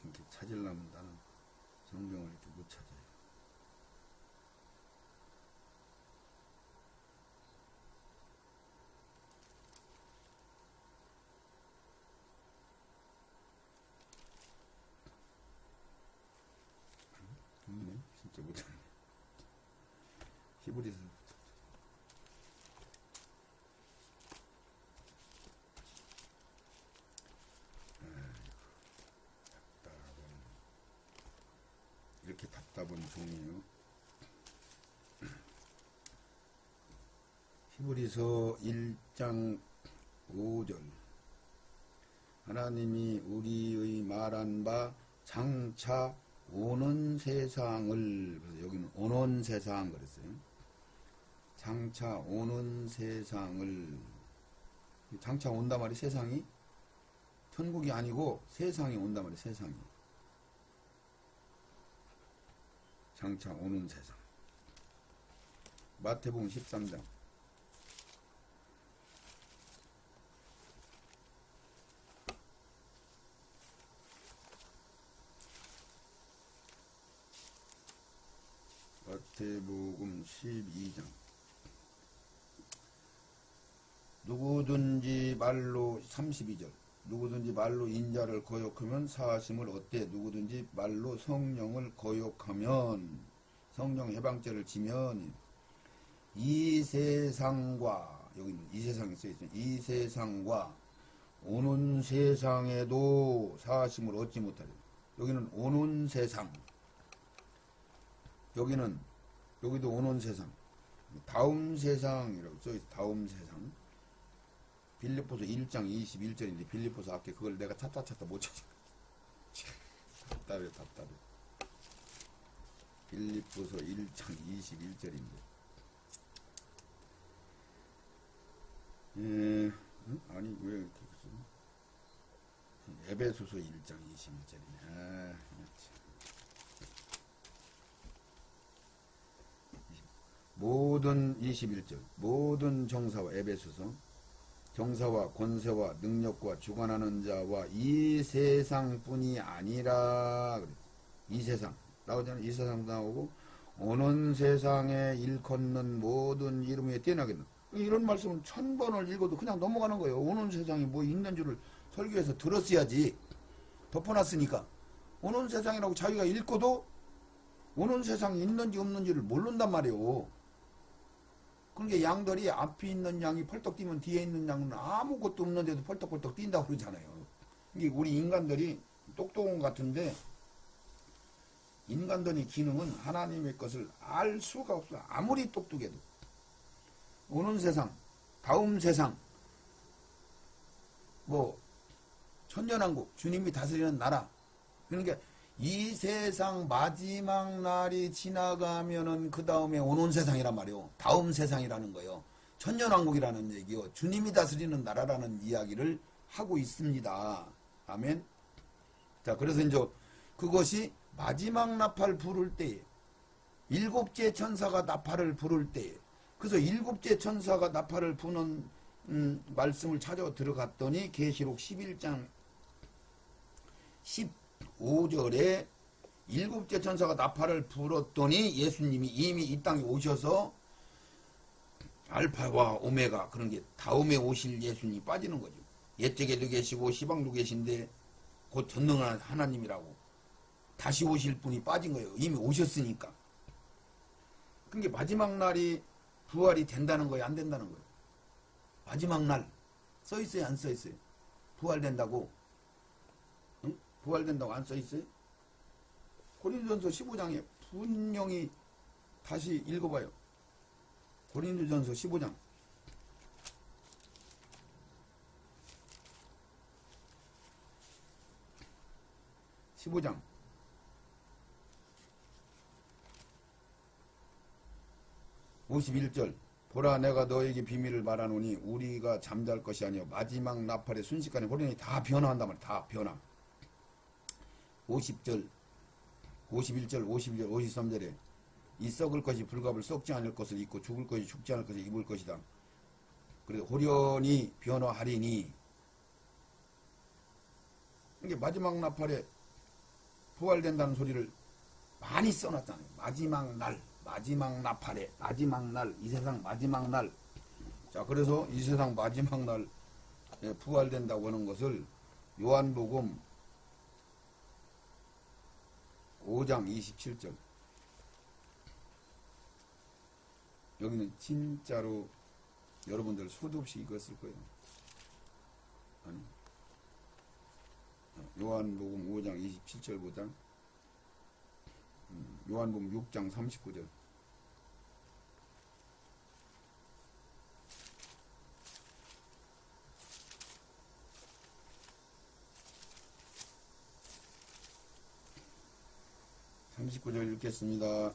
이렇게 찾으려면 나는 성경을 이렇게 못 찾아요. 없네. 진짜 못 찾네. 히브리서 이렇게 답답한 종이에요. 히브리서 1장 5절 하나님이 우리의 말한 바 장차 오는 세상을, 그래서 여기는 오는 세상 그랬어요. 장차 오는 세상을. 장차 온다 말이 세상이 천국이 아니고 세상이 온다 말이 세상이. 장차 오는 세상. 마태복음 13장. 12장. 누구든지 말로 32절. 누구든지 말로 인자를 거역하면 사하심을 얻되 누구든지 말로 성령을 거역하면 성령 해방죄를 지면 이 세상과 여기는 이 세상에 써있어요. 이 세상과 오는 세상에도 사하심을 얻지 못하리. 여기는 오는 세상. 여기도 오는 세상. 다음 세상이라고 써있어요. 다음 세상. 빌립보서 1장 21절인데 빌립보서 앞에 그걸 내가 찾다 못 찾아. 답답해. 빌립보서 1장 21절인데 아니 왜 이렇게 써? 에베소서 1장 21절이네. 모든 21절 모든 정사와 에베소서 정사와 권세와 능력과 주관하는 자와 이 세상뿐이 아니라 그랬지. 이 세상 나오잖아요. 이 세상도 나오고 오는 세상에 일컫는 모든 이름에 뛰어나겠는 이런 말씀은 1000번을 읽어도 그냥 넘어가는 거예요. 오는 세상이 뭐 있는 줄을 설교에서 들었어야지. 덮어놨으니까 오는 세상이라고 자기가 읽고도 오는 세상이 있는지 없는지를 모른단 말이에요. 그러니까 양들이 앞에 있는 양이 펄떡 뛰면 뒤에 있는 양은 아무것도 없는데도 펄떡펄떡 뛴다고 그러잖아요. 이게 우리 인간들이 똑똑한 것 같은데 인간들의 기능은 하나님의 것을 알 수가 없어. 아무리 똑똑해도. 오는 세상, 다음 세상, 뭐 천년왕국, 주님이 다스리는 나라. 그러니까 이 세상 마지막 날이 지나가면은 그 다음에 오는 세상이란 말이요. 다음 세상이라는 거요. 천년왕국이라는 얘기요. 주님이 다스리는 나라라는 이야기를 하고 있습니다. 아멘. 자, 그래서 이제 그것이 마지막 나팔 부를 때에 일곱째 천사가 나팔을 부를 때에 그래서 일곱째 천사가 나팔을 부는 말씀을 찾아 들어갔더니 계시록 11장 15절에 일곱째 천사가 나팔을 불었더니 예수님이 이미 이 땅에 오셔서 알파와 오메가 그런 게 다음에 오실 예수님이 빠지는 거죠. 옛적에도 계시고 시방도 계신데 곧 전능한 하나님이라고 다시 오실 분이 빠진 거예요. 이미 오셨으니까. 그러니까 마지막 날이 부활이 된다는 거예요? 안 된다는 거예요? 마지막 날 써있어요? 안 써있어요? 부활된다고? 응? 부활된다고 안 써있어요? 고린도전서 15장에 분명히 다시 읽어봐요. 고린도전서 15장 15장 51절 보라 내가 너에게 비밀을 말하노니 우리가 잠잘 것이 아니요 마지막 나팔의 순식간에 호련히 다 변화한단 말이야. 다 변화. 50절 51절 52절 53절에 이 썩을 것이 불갑을 썩지 않을 것을 입고 죽을 것이 죽지 않을 것을 입을 것이다. 그래서 호련히 변화하리니 이게 마지막 나팔에 부활된다는 소리를 많이 써놨잖아요. 마지막 날 마지막 나팔에 마지막 날 이 세상 마지막 날. 자 그래서 이 세상 마지막 날에 부활된다고 하는 것을 요한복음 5장 27절 여기는 진짜로 여러분들 수도 없이 읽었을 거예요. 아니 요한복음 5장 27절보다 요한복음 6장 39절 읽겠습니다.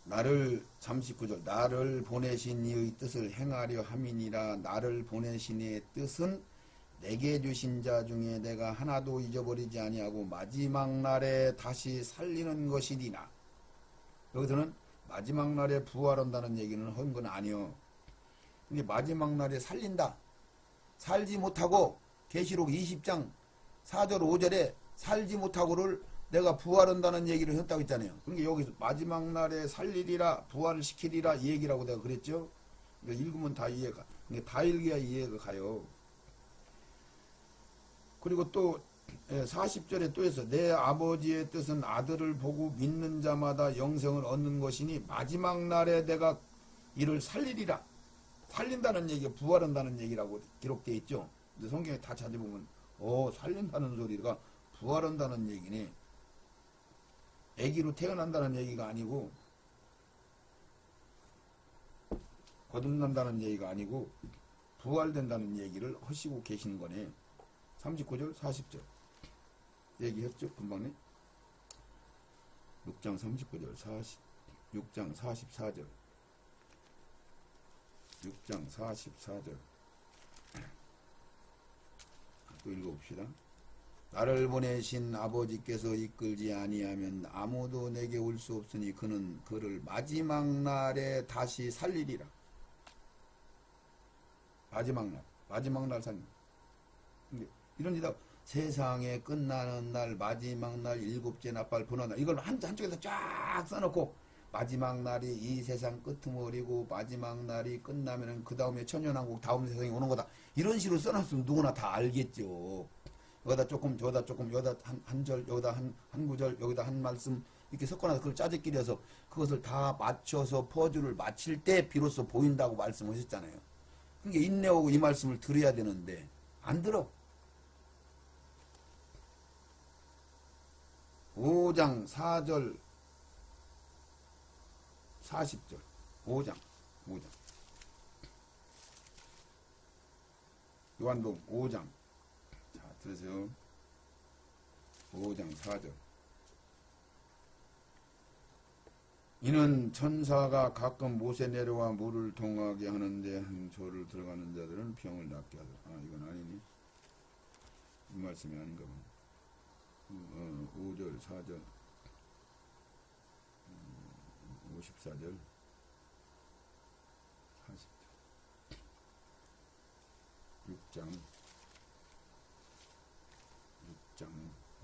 나를 39절 나를 보내신 이의 뜻을 행하려 함이니라. 나를 보내신 이의 뜻은 내게 주신 자 중에 내가 하나도 잊어버리지 아니하고 마지막 날에 다시 살리는 것이니라. 여기서는 마지막 날에 부활한다는 얘기는 한 건 아니요. 근데 마지막 날에 살린다. 살지 못하고 계시록 20장 4절 5절에 살지 못하고를 내가 부활한다는 얘기를 했다고 했잖아요. 그러니까 여기서 마지막 날에 살리리라 부활을 시키리라 이 얘기라고 내가 그랬죠. 그러니까 읽으면 다 이해가. 그러니까 다 읽어야 이해가 가요. 그리고 또 40절에 또 해서 내 아버지의 뜻은 아들을 보고 믿는 자마다 영생을 얻는 것이니 마지막 날에 내가 이를 살리리라. 살린다는 얘기가 부활한다는 얘기라고 기록되어 있죠. 근데 성경에 다 찾아보면 살린다는 소리가 부활한다는 얘기네. 아기로 태어난다는 얘기가 아니고 거듭난다는 얘기가 아니고 부활된다는 얘기를 하시고 계시는 거네. 39절 40절 얘기했죠 금방에. 6장 39절 6장 44절 6장 44절 또 읽어봅시다. 나를 보내신 아버지께서 이끌지 아니하면 아무도 내게 올 수 없으니 그는 그를 마지막 날에 다시 살리리라. 마지막 날 살리리라. 이런 이다 세상에 끝나는 날 마지막 날 일곱째 나팔 부는 날 이걸 한쪽에서 쫙 써놓고 마지막 날이 이 세상 끄트머리고 마지막 날이 끝나면은 그 다음에 천년왕국 다음 세상이 오는 거다. 이런 식으로 써놨으면 누구나 다 알겠죠. 여기다 조금 저기다 조금 여기다 한 절 여기다 한 구절 여기다 한 말씀 이렇게 섞어놔서 그걸 짜집기를 해서 그것을 다 맞춰서 퍼즐을 맞힐 때 비로소 보인다고 말씀하셨잖아요. 그러니까 인내하고 이 말씀을 들어야 되는데 안 들어. 5장 4절 40절 5장 요한복음 5장 자 들으세요. 5장 4절 이는 천사가 가끔 못에 내려와 물을 동하게 하는데 한 조를 들어가는 자들은 병을 낫게 하더라. 이건 아니니 이 말씀이 아닌가 봐. 5절 4절 54절 40절 6장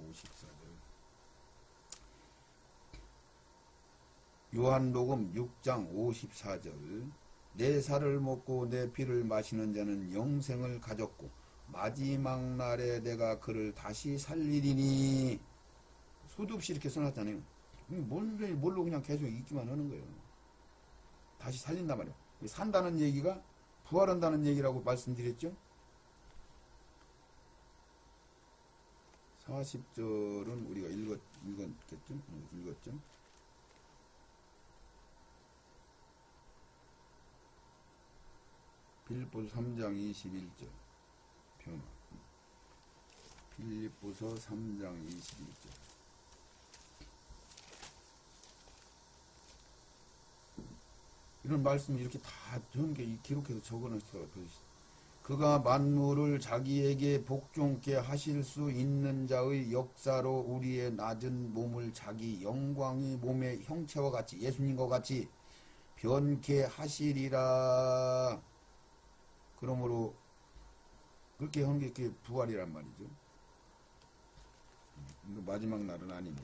54절 요한복음 6장 54절 내 살을 먹고 내 피를 마시는 자는 영생을 가졌고 마지막 날에 내가 그를 다시 살리리니. 수도 없이 이렇게 써놨잖아요. 뭘로 그냥 계속 읽기만 하는 거예요. 다시 살린단 말이에요. 산다는 얘기가 부활한다는 얘기라고 말씀드렸죠. 40절은 우리가 읽었죠. 빌립보서 3장 21절 변화. 빌립보서 3장 21절 이런 말씀이 이렇게 다 전개 기록해서 적어놨어요. 그가 만물을 자기에게 복종케 하실 수 있는 자의 역사로 우리의 낮은 몸을 자기 영광의 몸의 형체와 같이 예수님과 같이 변케 하시리라. 그러므로 그렇게 하는 게 그게 부활이란 말이죠. 마지막 날은 아니니.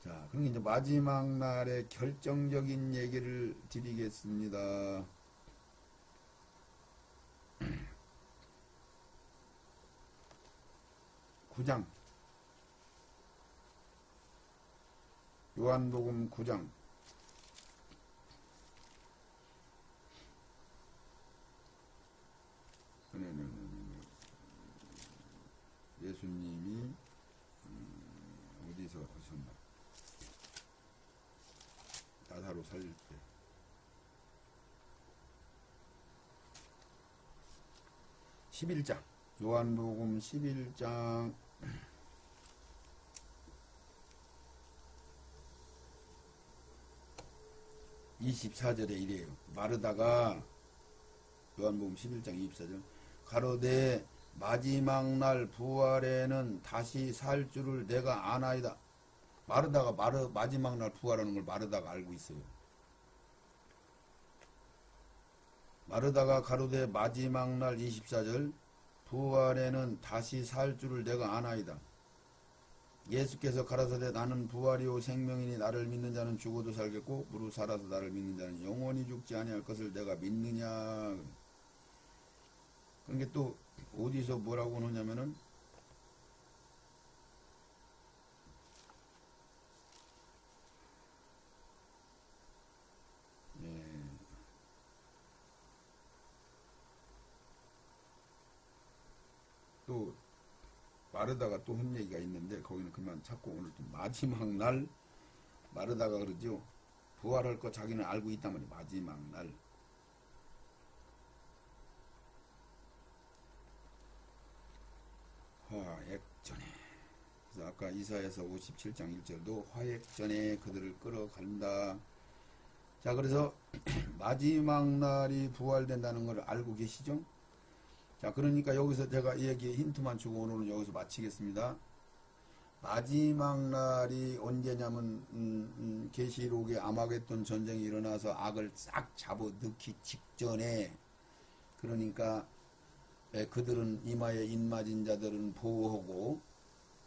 자, 그럼 이제 마지막 날의 결정적인 얘기를 드리겠습니다. (9장) 요한복음 9장 예수님이 어디서 하셨나? 나사로 살릴 때 11장 요한복음 11장 24절에 이래요. 마르다가 요한복음 11장 24절 가로되 마지막 날 부활에는 다시 살 줄을 내가 아나이다. 마르다가 마지막 날 부활하는 걸 마르다가 알고 있어요. 마르다가 가로되 마지막 날 24절 부활에는 다시 살 줄을 내가 아나이다. 예수께서 가라사대 나는 부활이요 생명이니 나를 믿는 자는 죽어도 살겠고 무릇 살아서 나를 믿는 자는 영원히 죽지 아니할 것을 내가 믿느냐. 그게 또 어디서 뭐라고 하냐면은 또 마르다가 또 한 얘기가 있는데 거기는 그만 찾고 오늘 또 마지막 날 마르다가 그러죠. 부활할 거 자기는 알고 있단 말이에요. 마지막 날. 화액전에. 그래서 아까 이사야서 57장 1절도 화액전에 그들을 끌어간다. 자, 그래서 마지막 날이 부활된다는 걸 알고 계시죠? 자, 그러니까 여기서 제가 이 얘기에 힌트만 주고 오늘은 여기서 마치겠습니다. 마지막 날이 언제냐면 계시록에 아마겟돈 전쟁이 일어나서 악을 싹 잡아넣기 직전에, 그러니까 그들은 이마에 인 맞은 자들은 보호하고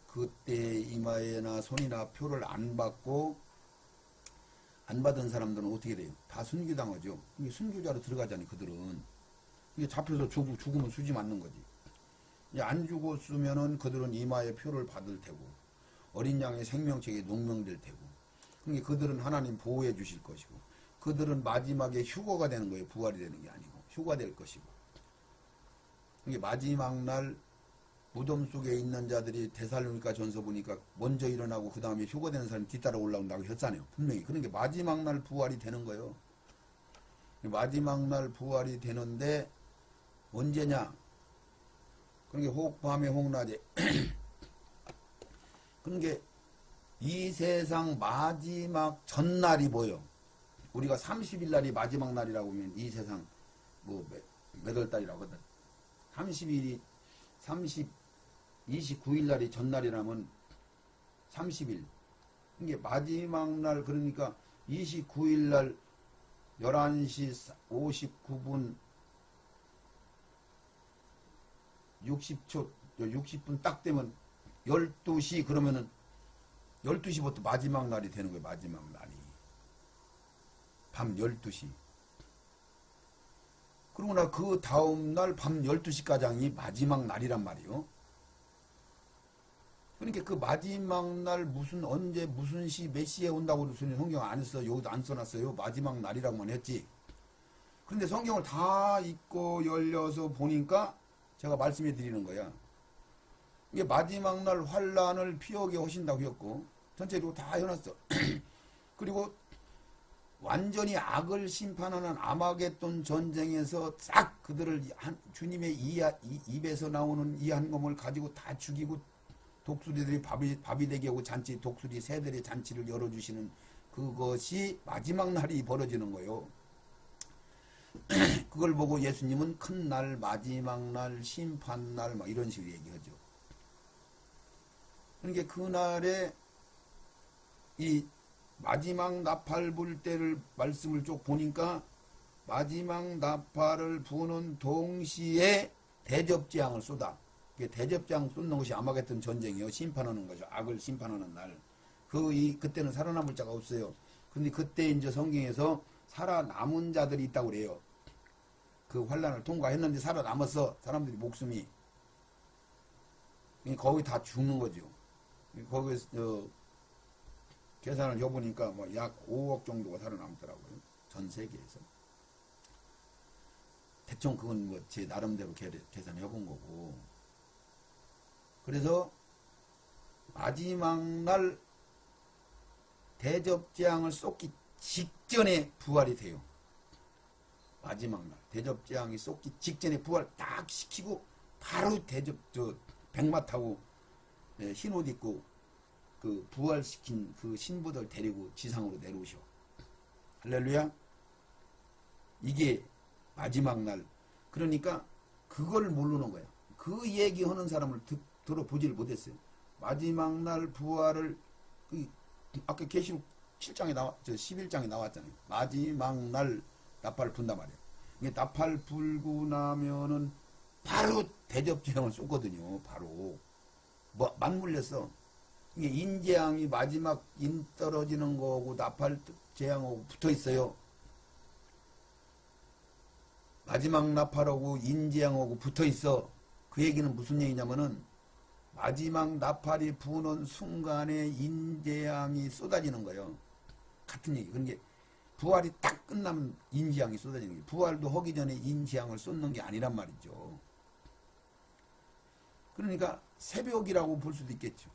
그때 이마에나 손이나 표를 안 받고 안 받은 사람들은 어떻게 돼요? 다 순교당하죠. 이게 순교자로 들어가잖아요. 그들은 이게 잡혀서 죽으면 수지 맞는 거지. 안 죽었으면은 그들은 이마에 표를 받을 테고 어린 양의 생명책에 농명될 테고, 그러니까 그들은 하나님 보호해 주실 것이고 그들은 마지막에 휴거가 되는 거예요. 부활이 되는 게 아니고 휴거될 것이고. 이게 마지막 날 무덤 속에 있는 자들이 데살로니가 전서 보니까 먼저 일어나고 그 다음에 휴거되는 사람이 뒤따라 올라온다고 했잖아요. 분명히. 그러니까 마지막 날 부활이 되는 거예요. 마지막 날 부활이 되는데 언제냐? 그러니까 혹밤에 혹낮에. 그러니까 이 세상 마지막 전날이 뭐요? 우리가 30일 날이 마지막 날이라고 하면 이 세상 몇 월 달이라고 하거든. 30일이 29일 날이 전날이라면 30일. 이게 마지막 날, 그러니까 29일 날 11시 59분 60초, 60분 딱 되면 12시, 그러면은 12시부터 마지막 날이 되는 거예요. 마지막 날이. 밤 12시. 그러고 나 그 다음날 밤 12시까지 마지막 날이란 말이요. 그러니까 그 마지막 날 무슨 언제 무슨 시 몇 시에 온다고 성경 안 써. 여기도 안 써놨어요. 마지막 날이라고만 했지. 그런데 성경을 다 읽고 열려서 보니까 제가 말씀해 드리는 거야. 이게 마지막 날 환란을 피하게 하신다고 했고 전체로 다 해놨어. 그리고 완전히 악을 심판하는 아마겟돈 전쟁에서 싹 그들을 주님의 입에서 나오는 이 한검을 가지고 다 죽이고 독수리들이 밥이 되게 하고 잔치, 독수리 새들의 잔치를 열어주시는 그것이 마지막 날이 벌어지는 거예요. 그걸 보고 예수님은 큰 날, 마지막 날, 심판날 막 이런 식으로 얘기하죠. 그러니까 그날에 이 마지막 나팔 불 때를 말씀을 쭉 보니까 마지막 나팔을 부는 동시에 대접재앙을 쏟아. 대접재앙 쏟는 것이 아마겟돈 전쟁이요. 심판하는 거죠. 악을 심판하는 날. 그때는 살아남을 자가 없어요. 근데 그때 이제 성경에서 살아남은 자들이 있다고 그래요. 그 환란을 통과했는데 살아남았어. 사람들이 목숨이. 거기 다 죽는 거죠. 거기서 계산을 해보니까 약 5억 정도가 살아남더라고요. 전 세계에서. 대충 그건 제 나름대로 계산해 본 거고. 그래서 마지막 날 대접재앙을 쏟기 직전에 부활이 돼요. 마지막 날 대접재앙이 쏟기 직전에 부활 딱 시키고 바로 백마 타고 흰 옷 입고 그 부활시킨 그 신부들 데리고 지상으로 내려오셔. 할렐루야. 이게 마지막 날. 그러니까 그걸 모르는 거야. 그 얘기하는 사람을 들어보지를 못했어요. 마지막 날 부활을 아까 계시록 7장에 11장에 나왔잖아요. 마지막 날 나팔을 분단 말이에요. 이게 나팔 불고 나면은 바로 대접재앙을 쏟거든요. 바로 뭐 맞물렸어. 이게 인재앙이 마지막 인 떨어지는 거하고 나팔 재앙하고 붙어 있어요. 마지막 나팔하고 인재앙하고 붙어 있어. 그 얘기는 무슨 얘기냐면은 마지막 나팔이 부는 순간에 인재앙이 쏟아지는 거예요. 같은 얘기. 그러니까 부활이 딱 끝나면 인재앙이 쏟아지는 거예요. 부활도 하기 전에 인재앙을 쏟는 게 아니란 말이죠. 그러니까 새벽이라고 볼 수도 있겠죠.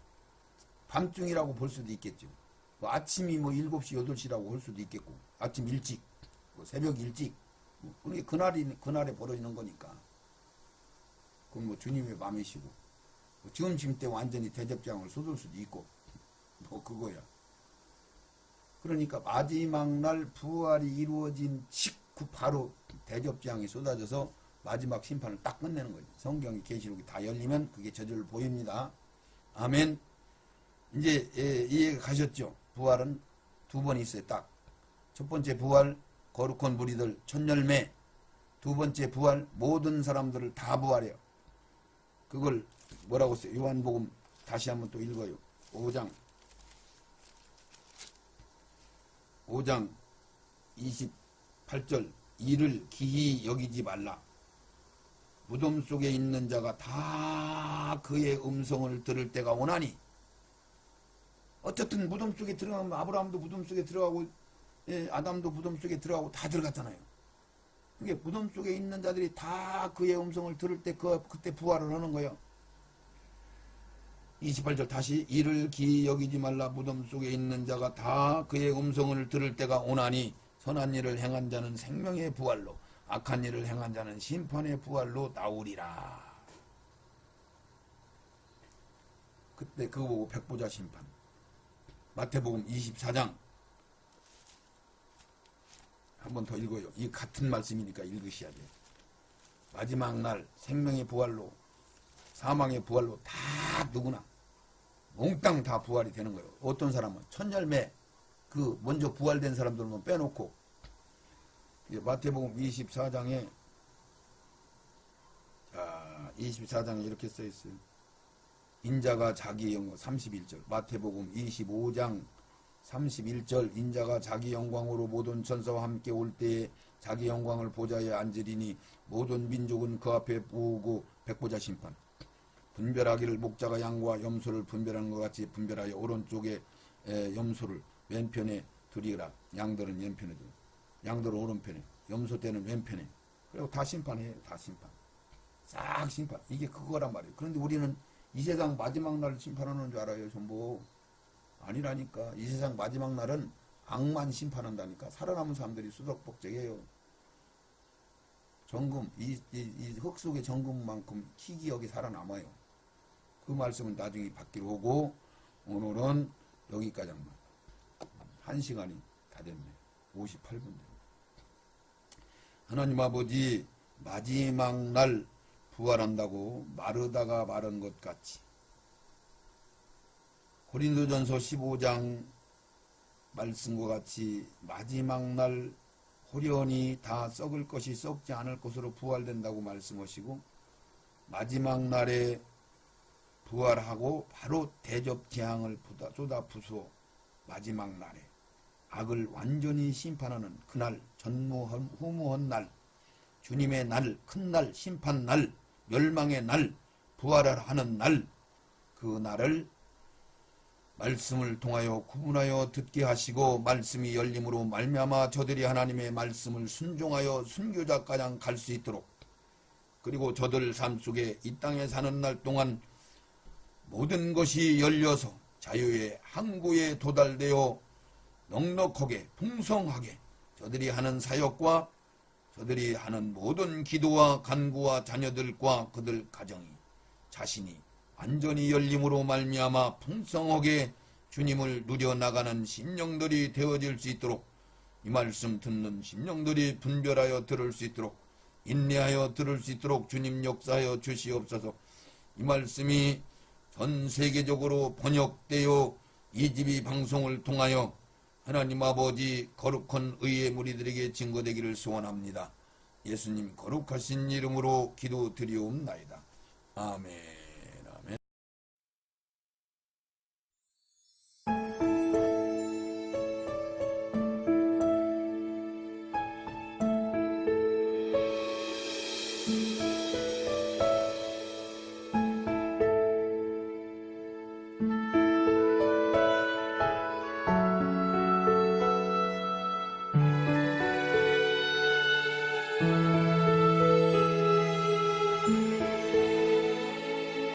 밤중이라고 볼 수도 있겠죠. 뭐 아침이 뭐 7시, 8시라고 할 수도 있겠고, 아침 일찍, 뭐 새벽 일찍. 그게 그날에 벌어지는 거니까. 그건 뭐 주님의 마음이시고, 뭐 지금 때 완전히 대접장을 쏟을 수도 있고, 뭐 그거야. 그러니까 마지막 날 부활이 이루어진 직후 바로 대접장이 쏟아져서 마지막 심판을 딱 끝내는 거죠. 성경이 계시록이 다 열리면 그게 저절로 보입니다. 아멘. 이제 이해가 가셨죠? 부활은 두 번 있어요. 딱. 첫 번째 부활 거룩한 무리들 천열매. 두 번째 부활 모든 사람들을 다 부활해요. 그걸 뭐라고 써요? 요한복음 다시 한번 또 읽어요. 5장 28절 이를 기히 여기지 말라. 무덤 속에 있는 자가 다 그의 음성을 들을 때가 오나니. 어쨌든 무덤 속에 들어가면 아브라함도 무덤 속에 들어가고 아담도 무덤 속에 들어가고 다 들어갔잖아요. 그게 무덤 속에 있는 자들이 다 그의 음성을 들을 때 그때 부활을 하는 거예요. 28절 다시 이를 기히 여기지 말라. 무덤 속에 있는 자가 다 그의 음성을 들을 때가 오나니 선한 일을 행한 자는 생명의 부활로 악한 일을 행한 자는 심판의 부활로 나오리라. 그때 그거 보고 백보자 심판. 마태복음 24장 한 번 더 읽어요. 이 같은 말씀이니까 읽으셔야 돼요. 마지막 날 생명의 부활로 사망의 부활로 다 누구나 몽땅 다 부활이 되는 거예요. 어떤 사람은 천열매 그 먼저 부활된 사람들만 빼놓고 마태복음 24장에 24장에 이렇게 써 있어요. 인자가 자기 영광 31절 마태복음 25장 31절 인자가 자기 영광으로 모든 천사와 함께 올 때에 자기 영광을 보좌에 앉으리니 모든 민족은 그 앞에 모으고 백보자 심판 분별하기를 목자가 양과 염소를 분별하는 것 같이 분별하여 오른쪽에 염소를 왼편에 두리라. 양들은 왼편에 두리라. 양들은 오른편에 염소 때는 왼편에. 그리고 다 심판해요. 다 심판. 싹 심판. 이게 그거란 말이에요. 그런데 우리는 이 세상 마지막 날 심판하는 줄 알아요. 전부. 아니라니까. 이 세상 마지막 날은 악만 심판한다니까. 살아남은 사람들이 수덕복적이에요. 정금, 이 흙 속의 정금만큼 희귀하게 살아남아요. 그 말씀은 나중에 받기로 오고 오늘은 여기까지 한 번. 1시간이 다 됐네. 58분 됐네. 하나님 아버지 마지막 날 부활한다고 마르다가 말한 것 같이 고린도전서 15장 말씀과 같이 마지막 날 호련히 다 썩을 것이 썩지 않을 것으로 부활된다고 말씀하시고 마지막 날에 부활하고 바로 대접 재앙을 쏟아 부수어 마지막 날에 악을 완전히 심판하는 그날 전무한 후무한 날 주님의 날, 큰 날, 심판 날, 멸망의 날, 부활을 하는 날, 그 날을 말씀을 통하여 구분하여 듣게 하시고 말씀이 열림으로 말미암아 저들이 하나님의 말씀을 순종하여 순교자가량 갈 수 있도록 그리고 저들 삶 속에 이 땅에 사는 날 동안 모든 것이 열려서 자유의 항구에 도달되어 넉넉하게 풍성하게 저들이 하는 사역과 저들이 하는 모든 기도와 간구와 자녀들과 그들 가정이 자신이 완전히 열림으로 말미암아 풍성하게 주님을 누려나가는 심령들이 되어질 수 있도록 이 말씀 듣는 심령들이 분별하여 들을 수 있도록 인내하여 들을 수 있도록 주님 역사하여 주시옵소서. 이 말씀이 전 세계적으로 번역되어 이집이 방송을 통하여 하나님 아버지 거룩한 의의 무리들에게 증거되기를 소원합니다. 예수님 거룩하신 이름으로 기도드리옵나이다. 아멘.